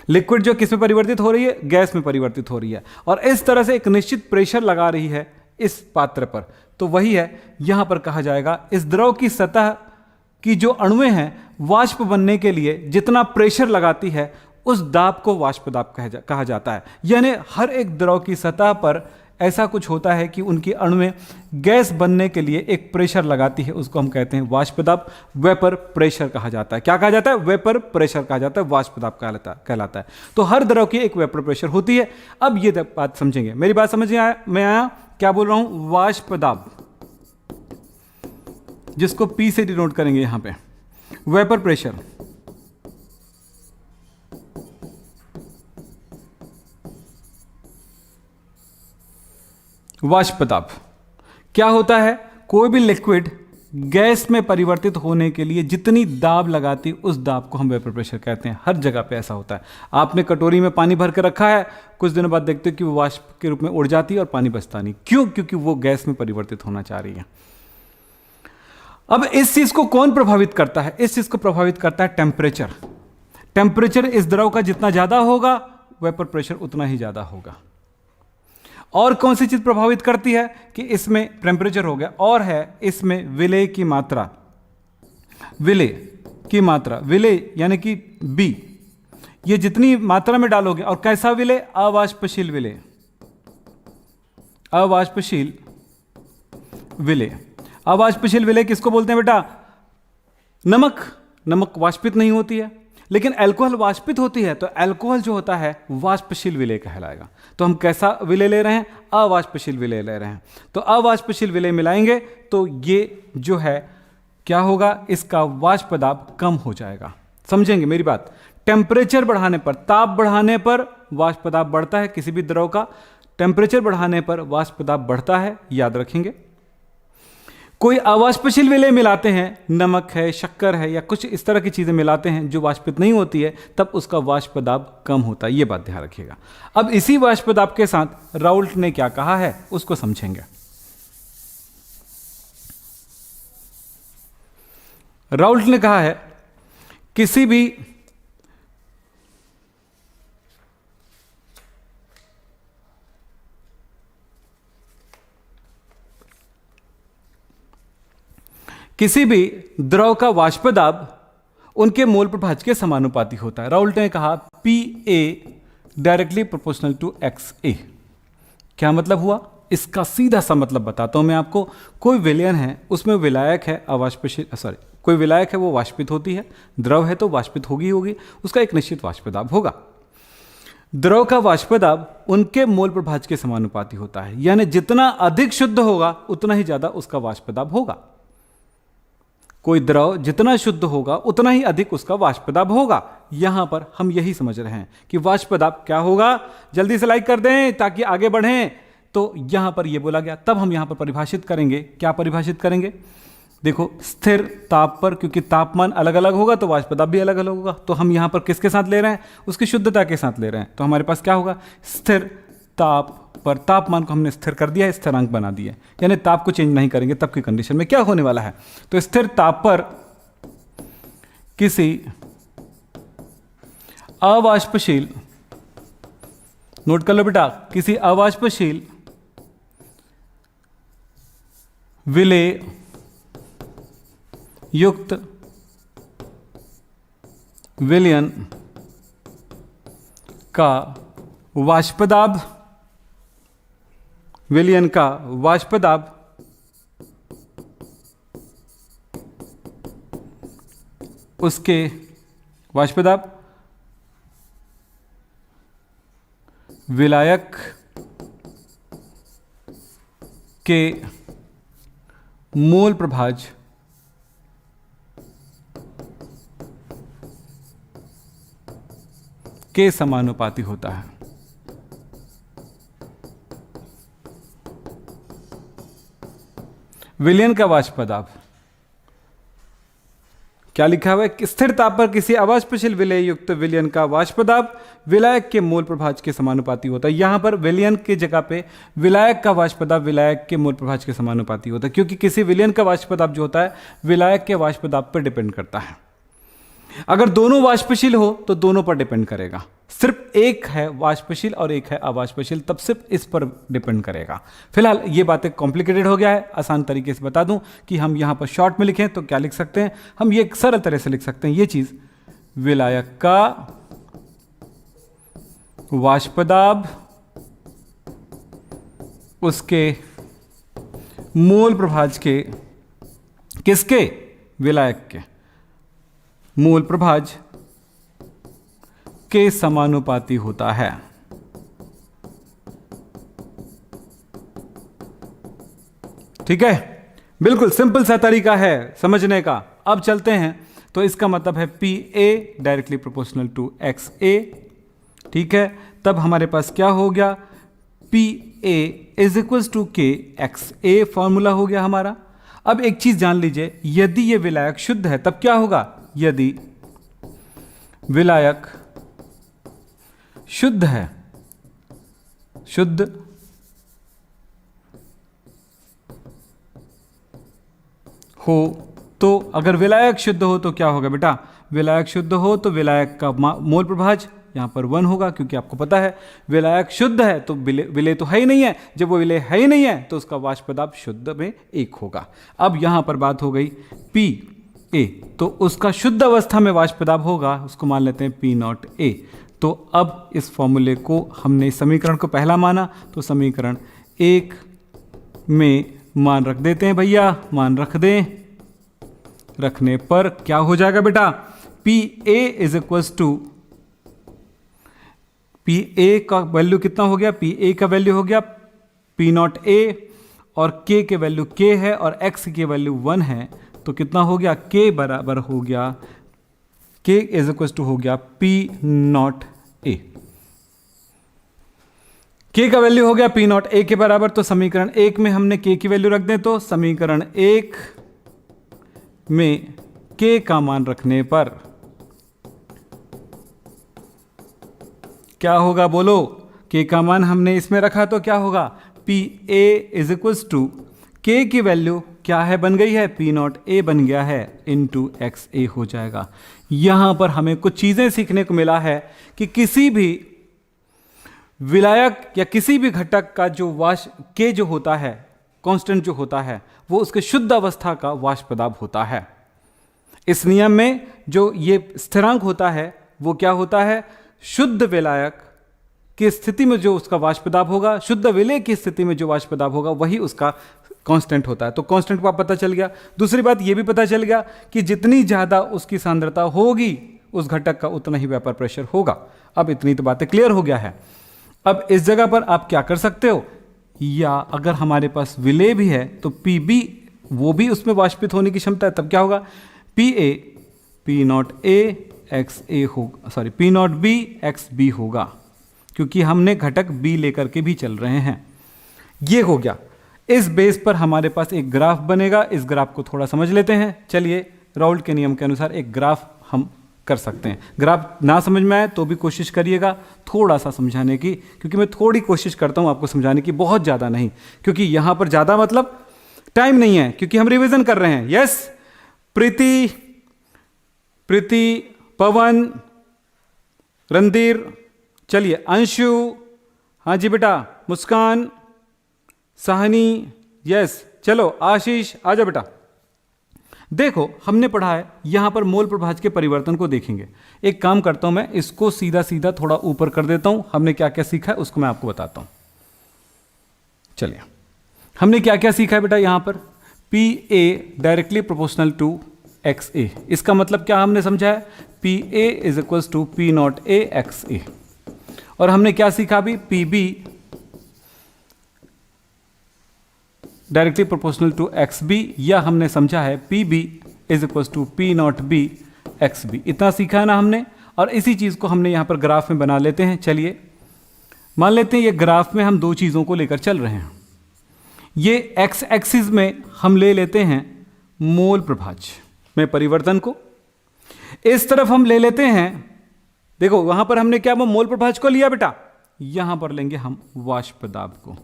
Speaker 1: लिक्विड जो किस में परिवर्तित हो रही है, गैस में परिवर्तित हो रही है, और इस तरह से एक निश्चित प्रेशर लगा रही है इस पात्र पर। तो वही है यहां पर कहा जाएगा, इस द्रव की सतह की जो अणुएं हैं वाष्प बनने के लिए जितना प्रेशर लगाती है उस दाब को वाष्प दाब कहा जाता है। यानी हर एक द्रव की सतह पर ऐसा कुछ होता है कि उनकी अणुएं गैस बनने के लिए एक प्रेशर लगाती है, उसको हम कहते हैं वाष्प दाब, वेपर प्रेशर कहा जाता है। क्या कहा जाता है, वेपर प्रेशर कहा जाता है, वाष्प दाब कहलाता है। तो हर द्रव की एक वेपर प्रेशर होती है। अब ये बात समझेंगे, मेरी बात समझ में आया क्या बोल रहा हूं, वाष्प दाब जिसको P से डिनोट करेंगे यहां पे, वेपर प्रेशर, वाष्प दाब क्या होता है? कोई भी लिक्विड गैस में परिवर्तित होने के लिए जितनी दाब लगाती उस दाब को हम वेपर प्रेशर कहते हैं। हर जगह पे ऐसा होता है। आपने कटोरी में पानी भर के रखा है, कुछ दिनों बाद देखते हो कि वो वाष्प के रूप में उड़ जाती है और पानी बचता नहीं। क्यों? क्योंकि वो गैस में परिवर्तित होना चाह रही है। अब इस चीज को कौन प्रभावित करता है? इस चीज को प्रभावित करता है टेम्परेचर। टेम्परेचर इस द्रव का जितना ज्यादा होगा वेपर प्रेशर उतना ही ज्यादा होगा। और कौन सी चीज प्रभावित करती है कि इसमें टेम्परेचर हो गया, और है इसमें विलेय की मात्रा। विलेय की मात्रा, विलेय यानी कि बी, ये जितनी मात्रा में डालोगे। और कैसा विलेय? अवाष्पशील विलेय। अवाष्पशील विलेय। अवाष्पशील विलेय किसको बोलते हैं बेटा? नमक। नमक वाष्पित नहीं होती है, लेकिन अल्कोहल वाष्पित होती है, तो अल्कोहल जो होता है वाष्पशील विलेय कहलाएगा। तो हम कैसा विलेय ले रहे हैं? अवाष्पशील विलेय ले रहे हैं। तो अवाष्पशील विलेय मिलाएंगे तो ये जो है क्या होगा? इसका वाष्प दाब कम हो जाएगा। समझेंगे मेरी बात? टेम्परेचर बढ़ाने पर, ताप बढ़ाने पर वाष्प दाब बढ़ता है किसी भी द्रव का, टेम्परेचर बढ़ाने पर वाष्प दाब बढ़ता है, याद रखेंगे। कोई अवाष्पशील विलेय मिलाते हैं, नमक है, शक्कर है, या कुछ इस तरह की चीजें मिलाते हैं जो वाष्पित नहीं होती है, तब उसका वाष्प दाब कम होता है। यह बात ध्यान रखिएगा। अब इसी वाष्प दाब के साथ राउल्ट ने क्या कहा है उसको समझेंगे। राउल्ट ने कहा है किसी भी द्रव का वाष्प दाब उनके मोल प्रभाज के समानुपाती होता है। राउल्ट ने कहा PA directly proportional to XA। क्या मतलब हुआ? इसका सीधा सा मतलब बताता हूं मैं आपको। कोई विलयन है, उसमें विलायक है, अवाष्पशील कोई विलायक है, वो वाष्पित होती है, द्रव है तो वाष्पित होगी, उसका एक निश्चित वाष्प दाब होगा। द्रव का वाष्प दाब उनके मोल प्रभाज के समानुपाती होता है, यानी जितना अधिक शुद्ध होगा उतना ही ज्यादा उसका वाष्प दाब होगा। कोई द्रव जितना शुद्ध होगा उतना ही अधिक उसका वाष्प दाब होगा। यहां पर हम यही समझ रहे हैं कि वाष्प दाब क्या होगा। जल्दी से लाइक कर दें ताकि आगे बढ़ें। तो यहां पर यह बोला गया, तब हम यहां पर परिभाषित करेंगे। क्या परिभाषित करेंगे? देखो, स्थिर ताप पर, क्योंकि तापमान अलग अलग होगा तो वाष्प दाब भी अलग अलग होगा। तो हम यहां पर किसके साथ ले रहे हैं? उसकी शुद्धता के साथ ले रहे हैं। तो हमारे पास क्या होगा? स्थिर ताप पर, तापमान को हमने स्थिर कर दिया है, स्थिरांक बना दिया, यानी ताप को चेंज नहीं करेंगे। तब की कंडीशन में क्या होने वाला है? तो स्थिर ताप पर किसी अवाष्पशील, नोट कर लो बेटा, किसी अवाष्पशील विलेय युक्त विलयन का वाष्प दाब, विलयन का वाष्प दाब उसके वाष्प दाब विलायक के मोल प्रभाज के समानुपाती होता है। विलयन का वाष्प दाब क्या लिखा हुआ है? स्थिर ताप पर किसी अवाष्पशील विलेय युक्त विलयन का वाष्प दाब विलायक के मोल प्रभाज के समानुपाती होता है। यहां पर विलयन की जगह पे विलायक का वाष्प दाब विलायक के मोल प्रभाज के समानुपाती होता है, क्योंकि किसी विलयन का वाष्प दाब जो होता है विलायक के वाष्प दाब पर डिपेंड करता है। अगर दोनों वाष्पशील हो तो दोनों पर डिपेंड करेगा। सिर्फ एक है वाष्पशील और एक है अवाष्पशील, तब सिर्फ इस पर डिपेंड करेगा। फिलहाल ये बातें कॉम्प्लिकेटेड हो गया है। आसान तरीके से बता दूं कि हम यहां पर शॉर्ट में लिखें तो क्या लिख सकते हैं? हम ये सरल तरह से लिख सकते हैं ये चीज, विलायक का वाष्प दाब उसके मोल प्रभाज के, किसके? विलायक के मोल प्रभाज के समानुपाती होता है। ठीक है, बिल्कुल सिंपल सा तरीका है समझने का। अब चलते हैं, तो इसका मतलब है PA directly proportional to XA। ठीक है, तब हमारे पास क्या हो गया? A is equal to K X A formula हो गया हमारा। अब एक चीज जान लीजिए, यदि ये विलायक शुद्ध है तब क्या होगा, यदि विलायक शुद्ध है, शुद्ध हो तो, अगर विलायक शुद्ध हो तो क्या होगा बेटा, विलायक शुद्ध हो तो विलायक का मोल प्रभाज यहां पर 1 होगा, क्योंकि आपको पता है विलायक शुद्ध है तो विलेय तो है ही नहीं है, जब वो विलेय है ही नहीं है तो उसका वाष्प पदार्थ शुद्ध में 1 होगा। अब यहां पर बात हो गई पी ए, तो उसका शुद्ध अवस्था में वाष्प पदार्थ होगा, उसको मान लेते हैं पी नॉट ए। तो अब इस फॉर्मूले को हमने इस समीकरण को पहला माना, तो समीकरण 1 में मान रख देते हैं भैया, मान रख दें, रखने पर क्या हो जाएगा बेटा, P A is equal to, P A का वैल्यू कितना हो गया, पी ए का वैल्यू हो गया पी नॉट ए, और के के वैल्यू के है और एक्स की वैल्यू 1 है, तो कितना हो गया, के बराबर हो गया, के इज इक्वल टू हो गया पी नॉट ए। के का वैल्यू हो गया पी नॉट ए के बराबर, तो समीकरण 1 में हमने के की वैल्यू रख दें, तो समीकरण 1 में के का मान रखने पर क्या होगा, बोलो, के का मान हमने इसमें रखा तो क्या होगा, P A is equal to, K की वैल्यू क्या है, बन गई है पी नॉट ए बन गया है, इनटू एक्स ए हो जाएगा। यहां पर हमें कुछ चीजें सीखने को मिला है कि किसी भी विलायक या किसी भी घटक का जो के जो होता है, कांस्टेंट जो होता है, वो उसके शुद्ध अवस्था का वाष्प पदार्थ होता है। इस नियम में जो ये स्थिरांक होता है वो क्या होता है, शुद्ध विलायक की स्थिति में जो उसका वाष्प पदार्थ होगा, शुद्ध विलेय की स्थिति में जो वाष्प पदार्थ होगा वही उसका कांस्टेंट होता है। तो कांस्टेंट को पता चल गया। दूसरी बात ये भी पता चल गया कि जितनी ज्यादा उसकी सांद्रता होगी उस घटक का उतना ही वेपर प्रेशर होगा। अब इतनी तो बातें क्लियर हो गया है। अब इस जगह पर आप क्या कर सकते हो, या अगर हमारे पास विलेय भी है तो पी बी वो भी उसमें वाष्पित होने की क्षमता है, तब क्या होगा, P A P naught A X A होगा, sorry P naught B X B होगा, क्योंकि हमने घटक बी लेकर के भी चल रहे हैं। ये हो गया। इस बेस पर हमारे पास एक ग्राफ बनेगा। इस ग्राफ को थोड़ा समझ लेते हैं। चलिए, राउल्ट के नियम के अनुसार एक ग्राफ हम कर सकते हैं। ग्राफ ना समझ में आए तो भी कोशिश करिएगा थोड़ा सा समझाने की, क्योंकि मैं थोड़ी कोशिश करता हूं आपको समझाने की, बहुत ज़्यादा नहीं, क्योंकि यहां पर ज़्यादा मतलब टाइम नहीं है, क्योंकि हम रिवीजन कर रहे हैं। यस, प्रीति, पवन, रणधीर, चलिए अंशु, हाँ जी बेटा, मुस्कान, साहनी, यस, चलो आशीष आ जाओ बेटा। देखो, हमने पढ़ा है, यहां पर मोल प्रभाज के परिवर्तन को देखेंगे। एक काम करता हूं, मैं इसको सीधा सीधा थोड़ा ऊपर कर देता हूं। हमने क्या क्या सीखा है उसको मैं आपको बताता हूं। चलिए, हमने क्या क्या सीखा है बेटा। यहां पर P A directly proportional to X A, इसका मतलब क्या हमने समझा है, P A is equal to P naught A X A. और हमने क्या सीखा अभी, P B directly proportional to X B, या हमने समझा है P B is equal to P naught B X B. इतना सीखा है ना हमने। और इसी चीज को हमने यहां पर ग्राफ में बना लेते हैं। चलिए, मान लेते हैं ये ग्राफ में हम दो चीजों को लेकर चल रहे हैं। ये एक्स एक्सिस में हम ले लेते हैं मोल प्रभाज में परिवर्तन को, इस तरफ हम ले लेते हैं, देखो वहां पर हमने क्या मोल प्रभाज को लिया बेटा, यहां पर लेंगे हम वाष्प दाब को।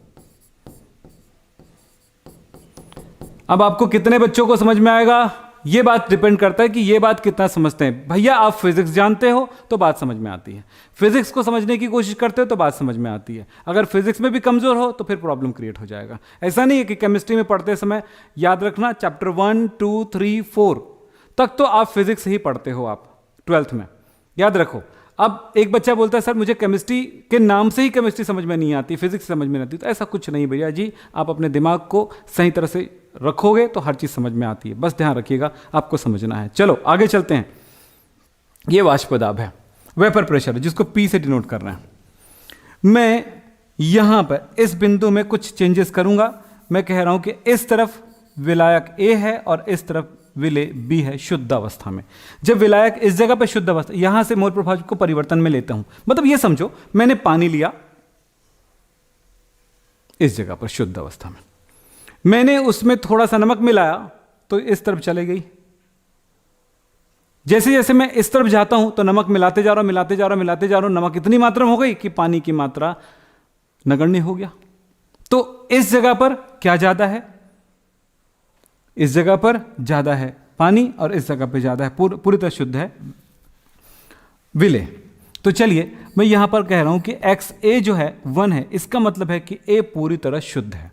Speaker 1: अब आपको कितने बच्चों को समझ में आएगा, यह बात डिपेंड करता है कि यह बात कितना समझते हैं। भैया आप फिजिक्स जानते हो तो बात समझ में आती है, फिजिक्स को समझने की कोशिश करते हो तो बात समझ में आती है। अगर फिजिक्स में भी कमजोर हो तो फिर प्रॉब्लम क्रिएट हो जाएगा। ऐसा नहीं है कि केमिस्ट्री में पढ़ते समय, याद रखना चैप्टर 1 2 3 4 तक तो आप फिजिक्स ही पढ़ते हो, आप 12th में, याद रखो। अब एक बच्चा बोलता है सर मुझे केमिस्ट्री के नाम से ही केमिस्ट्री समझ में नहीं आती, फिजिक्स समझ में नहीं आती। तो ऐसा कुछ नहीं भैया जी, आप अपने दिमाग को सही तरह से रखोगे तो हर चीज समझ में आती है। बस ध्यान रखिएगा, आपको समझना है। चलो आगे चलते हैं। ये वाष्प दाब है, वेपर प्रेशर, जिसको पी से डिनोट कर रहे हैं। मैं यहां पर इस बिंदु में कुछ चेंजेस करूंगा। मैं कह रहा हूं कि इस तरफ विलायक ए है और इस तरफ विलेय बी है शुद्ध अवस्था में। जब विलायक इस जगह पे शुद्ध अवस्था, यहां से मोल प्रभाज को परिवर्तन में लेता हूं। मतलब ये समझो, मैंने पानी लिया, इस जगह पर शुद्ध अवस्था में। मैंने उसमें थोड़ा सा नमक मिलाया तो इस तरफ चले गई। जैसे जैसे मैं इस तरफ जाता हूं तो नमक मिलाते जा रहा हूं, मिलाते जा रहा हूं, मिलाते जा रहा हूं, नमक इतनी मात्रा में हो गई कि पानी की मात्रा नगण्य हो गया। तो इस जगह पर क्या ज्यादा है? इस जगह पर ज्यादा है पानी और इस जगह पर ज्यादा है, पूरी तरह शुद्ध है विलेय। तो चलिए मैं यहां पर कह रहा हूं कि XA जो है 1 है, इसका मतलब है कि A पूरी तरह शुद्ध है।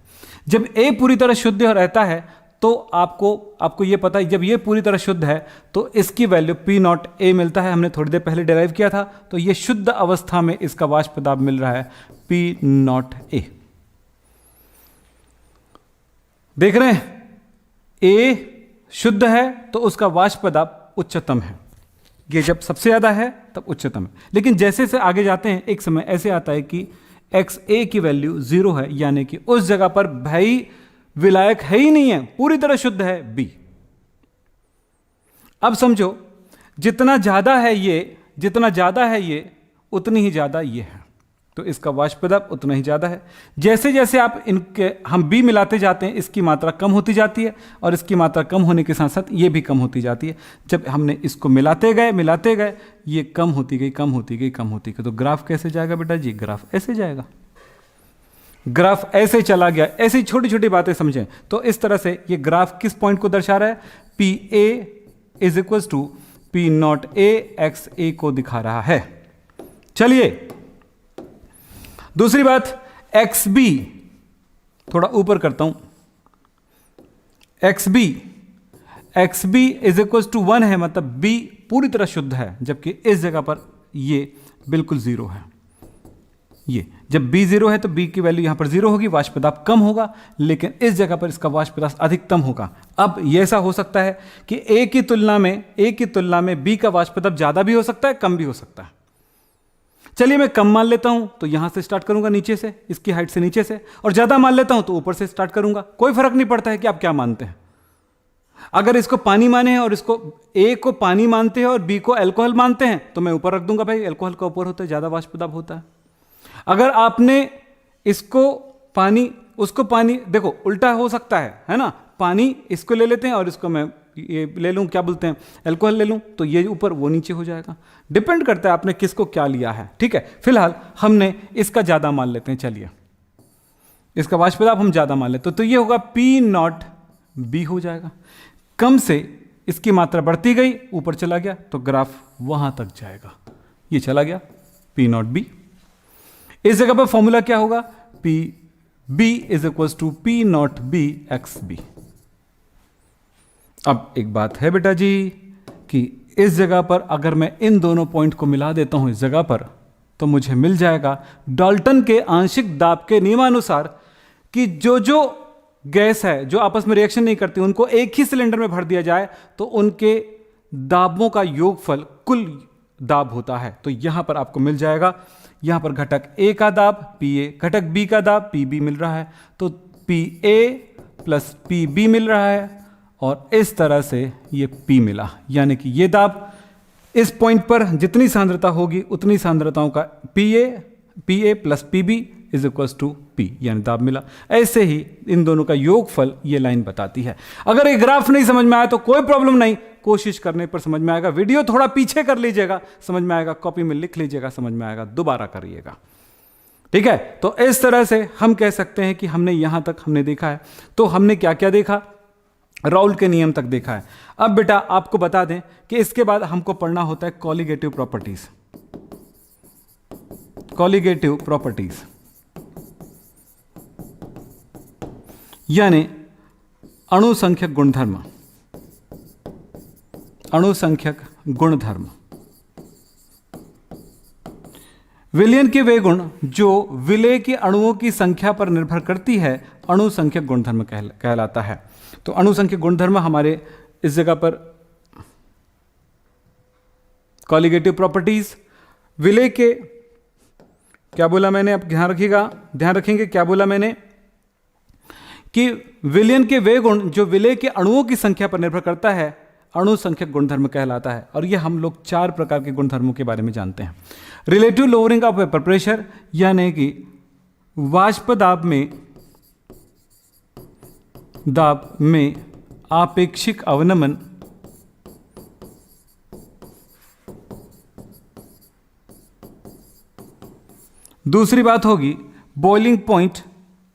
Speaker 1: जब A पूरी तरह शुद्ध रहता है तो आपको यह पता है, जब ये पूरी तरह शुद्ध है तो इसकी वैल्यू P0A मिलता है। हमने थोड़ी देर पहले डिराइव किया था। तो ये शुद्ध अवस्था में इसका वाष्प दाब मिल रहा है P0A। देख रहे हैं, A शुद्ध है तो उसका वाष्प दाब उच्चतम है। ये जब सबसे ज्यादा है तब उच्चतम है। लेकिन जैसे से आगे जाते हैं एक समय ऐसे आता है कि XA की वैल्यू 0 है, यानी कि उस जगह पर भाई विलायक है ही नहीं है, पूरी तरह शुद्ध है B। अब समझो जितना ज्यादा है ये उतनी ही ज्यादा ये है, तो इसका वाष्प दाब उतना ही ज्यादा है। जैसे जैसे हम B मिलाते जाते हैं इसकी मात्रा कम होती जाती है और इसकी मात्रा कम होने के साथ साथ ये भी कम होती जाती है। जब हमने इसको मिलाते गए ये कम होती गई। तो ग्राफ कैसे जाएगा बेटा जी? ग्राफ ऐसे जाएगा, ग्राफ ऐसे चला गया। ऐसी छोटी छोटी बातें समझें तो इस तरह से ये ग्राफ किस पॉइंट को दर्शा रहा है? PA = P0A XA को दिखा रहा है। चलिए दूसरी बात, XB थोड़ा ऊपर करता हूं। XB = 1 है, मतलब B पूरी तरह शुद्ध है, जबकि इस जगह पर ये बिल्कुल 0 है। ये जब B 0 है तो B की वैल्यू यहां पर 0 होगी, वाष्प दाब कम होगा, लेकिन इस जगह पर इसका वाष्प दाब अधिकतम होगा। अब ये ऐसा हो सकता है कि A की तुलना में B का वाष्प दाब ज्यादा भी हो सकता है, कम भी हो सकता है। चलिए मैं कम मान लेता हूं तो यहां से स्टार्ट करूंगा, नीचे से, इसकी हाइट से नीचे से, और ज्यादा मान लेता हूं तो ऊपर से स्टार्ट करूंगा। कोई फर्क नहीं पड़ता है कि आप क्या मानते हैं। अगर इसको पानी माने हैं और इसको A को पानी मानते हैं और B को अल्कोहल मानते हैं तो मैं ऊपर रख दूंगा, भाई अल्कोहल का ऊपर होता है, ज्यादा वाष्प दाब होता है। अगर आपने इसको पानी उसको पानी, देखो उल्टा हो सकता है ना, पानी इसको ले लेते हैं और इसको मैं ये ले लूं, क्या बोलते हैं, अल्कोहल ले लूं, तो ये ऊपर वो नीचे हो जाएगा। डिपेंड करता है आपने किसको क्या लिया है। ठीक है, फिलहाल हमने इसका ज्यादा मान लेते हैं। चलिए इसका वाष्प दाब हम ज्यादा मान लेते हैं, तो ये होगा P0B हो जाएगा। कम से इसकी मात्रा बढ़ती गई, ऊपर चला गया तो ग्राफ वहां तक जाएगा, ये चला गया P0B। इस जगह पर फॉर्मूला क्या होगा? B = P0B XB। अब एक बात है बेटा जी कि इस जगह पर अगर मैं इन दोनों पॉइंट को मिला देता हूं इस जगह पर, तो मुझे मिल जाएगा डाल्टन के आंशिक दाब के नियमानुसार कि जो गैस है जो आपस में रिएक्शन नहीं करती, उनको एक ही सिलेंडर में भर दिया जाए तो उनके दाबों का योगफल कुल दाब होता है। तो यहां पर आपको मिल जाएगा, यहां पर घटक A का दाब PA, घटक B का दाब PB मिल रहा है, तो PA + PB मिल रहा है, और इस तरह से ये P मिला। यानी कि ये दाब इस पॉइंट पर जितनी सांद्रता होगी उतनी सांद्रताओं का PA + PB = P, यानी दाब मिला। ऐसे ही इन दोनों का योगफल ये लाइन बताती है। अगर ये ग्राफ नहीं समझ में आया तो कोई प्रॉब्लम नहीं, कोशिश करने पर समझ में आएगा। वीडियो थोड़ा पीछे कर लीजिएगा, समझ में आएगा, कॉपी में लिख लीजिएगा, समझ में आएगा, दोबारा करिएगा। ठीक है, तो इस तरह से हम कह सकते हैं कि हमने यहां तक हमने देखा है। तो हमने क्या क्या देखा? राउल्ट के नियम तक देखा है। अब बेटा आपको बता दें कि इसके बाद हमको पढ़ना होता है कॉलिगेटिव प्रॉपर्टीज। कॉलिगेटिव प्रॉपर्टीज यानी अणुसंख्यक गुणधर्म। अणुसंख्यक गुणधर्म, विलयन के वे गुण जो विलेय के अणुओं की संख्या पर निर्भर करती है, अणुसंख्यक गुणधर्म कहलाता है। तो अणुसंख्यक गुणधर्म हमारे इस जगह पर कॉलिगेटिव प्रॉपर्टीज, विलेय के, क्या बोला मैंने, अब ध्यान रखिएगा, ध्यान रखेंगे क्या बोला मैंने, कि विलयन के वे गुण जो विलेय के अणुओं की संख्या पर निर्भर करता है, अणुसंख्यक गुणधर्म कहलाता है। और यह हम लोग 4 प्रकार के गुणधर्मों के बारे में जानते हैं। Relative lowering of vapour pressure, यानी कि वाष्प दाब में दाब में आपेक्षिक अवनमन दूसरी बात होगी बॉइलिंग पॉइंट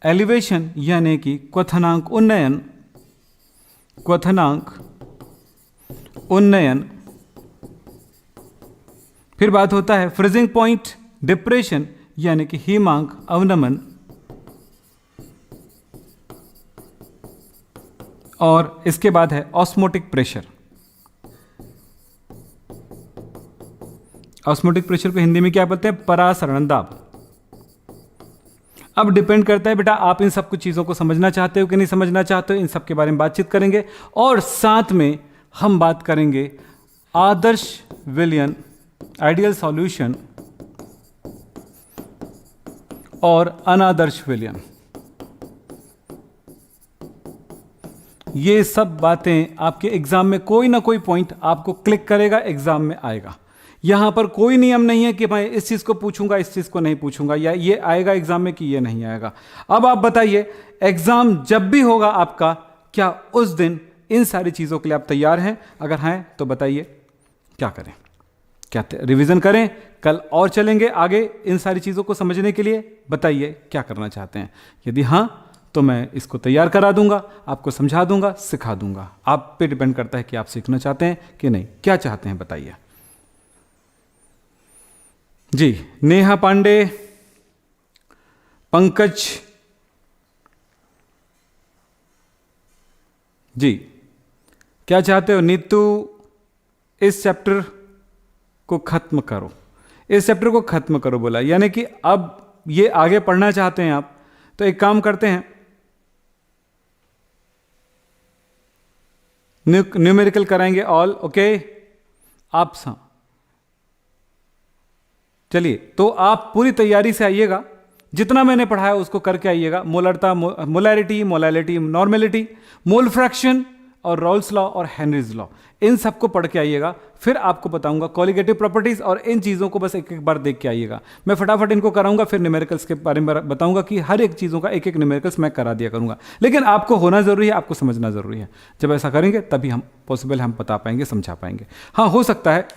Speaker 1: एलिवेशन यानी कि क्वथनांक उन्नयन। फिर बात होता है फ्रीजिंग पॉइंट डिप्रेशन यानी कि हिमांक अवनमन। और इसके बाद है ऑस्मोटिक प्रेशर। ऑस्मोटिक प्रेशर को हिंदी में क्या बोलते हैं? परासरण दाब। अब डिपेंड करता है बेटा आप इन सब कुछ चीज़ों को समझना चाहते हो कि नहीं समझना चाहते हो। इन सब के बारे में बातचीत करेंगे और साथ में हम बात करेंगे आदर्श विलयन आइडियल सॉल्यूशन और अनादर्श विलयन। ये सब बातें आपके एग्जाम में कोई ना कोई पॉइंट आपको क्लिक करेगा, एग्जाम में आएगा। यहां पर कोई नियम नहीं है कि मैं इस चीज को पूछूंगा इस चीज को नहीं पूछूंगा, या ये आएगा एग्जाम में कि ये नहीं आएगा। अब आप बताइए एग्जाम जब भी होगा आपका, क्या उस दिन इन सारी चीजों के लिए आप तैयार हैं? अगर हैं तो बताइए क्या करें, क्या रिवीजन करें, कल और चलेंगे आगे इन सारी चीजों को समझने के लिए? बताइए क्या करना चाहते हैं। यदि हां तो मैं इसको तैयार करा दूंगा, आपको समझा दूंगा, सिखा दूंगा। आप पे डिपेंड करता है कि आप सीखना चाहते हैं कि नहीं, क्या चाहते हैं बताइए। जी, नेहा पांडे, पंकज जी, क्या चाहते हो? नीतू, इस चैप्टर को खत्म करो, इस चैप्टर को खत्म करो बोला, यानी कि अब ये आगे पढ़ना चाहते हैं आप, तो एक काम करते हैं, न्यूमेरिकल कराएंगे ऑल। ओके, आप चलिए, तो आप पूरी तैयारी से आइएगा, जितना मैंने पढ़ाया उसको करके आइएगा। मोलरता, molarity, molality, normality, mole fraction और रॉल्स लॉ और हेनरीज लॉ, इन सबको पढ़ के आइएगा। फिर आपको बताऊंगा कॉलिगेटिव प्रॉपर्टीज, और इन चीज़ों को बस एक एक बार देख के आइएगा। मैं फटाफट इनको कराऊंगा, फिर न्यूमेरिकल्स के बारे में बताऊंगा कि हर एक चीज़ों का एक एक न्यूमेरिकल्स मैं करा दिया करूंगा। लेकिन आपको होना जरूरी है, आपको समझना जरूरी है। जब ऐसा करेंगे तभी हम पॉसिबल हम बता पाएंगे, समझा पाएंगे। हाँ, हो सकता है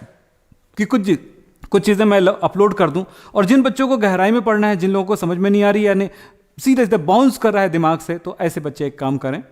Speaker 1: कि कुछ चीज़ें मैं अपलोड कर दूं, और जिन बच्चों को गहराई में पढ़ना है, जिन लोगों को समझ में नहीं आ रही, यानी सीधे सीधे बाउंस कर रहा है दिमाग से, तो ऐसे बच्चे एक काम करें,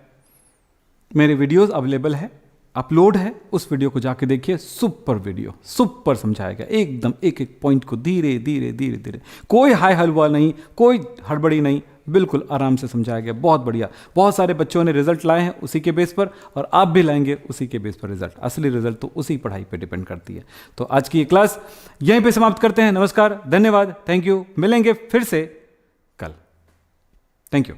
Speaker 1: मेरे वीडियोस अवेलेबल है, अपलोड है, उस वीडियो को जाके देखिए। सुपर वीडियो, सुपर समझाया गया एकदम, एक एक पॉइंट को धीरे धीरे धीरे धीरे, कोई हाई हलवा नहीं, कोई हड़बड़ी नहीं, बिल्कुल आराम से समझाया गया। बहुत बढ़िया, बहुत सारे बच्चों ने रिजल्ट लाए हैं उसी के बेस पर, और आप भी लाएंगे उसी के बेस पर रिजल्ट। असली रिजल्ट तो उसी पढ़ाई पे डिपेंड करती है। तो आज की ये क्लास यहीं पे समाप्त करते हैं। नमस्कार, धन्यवाद, थैंक यू। मिलेंगे फिर से कल। Thank you.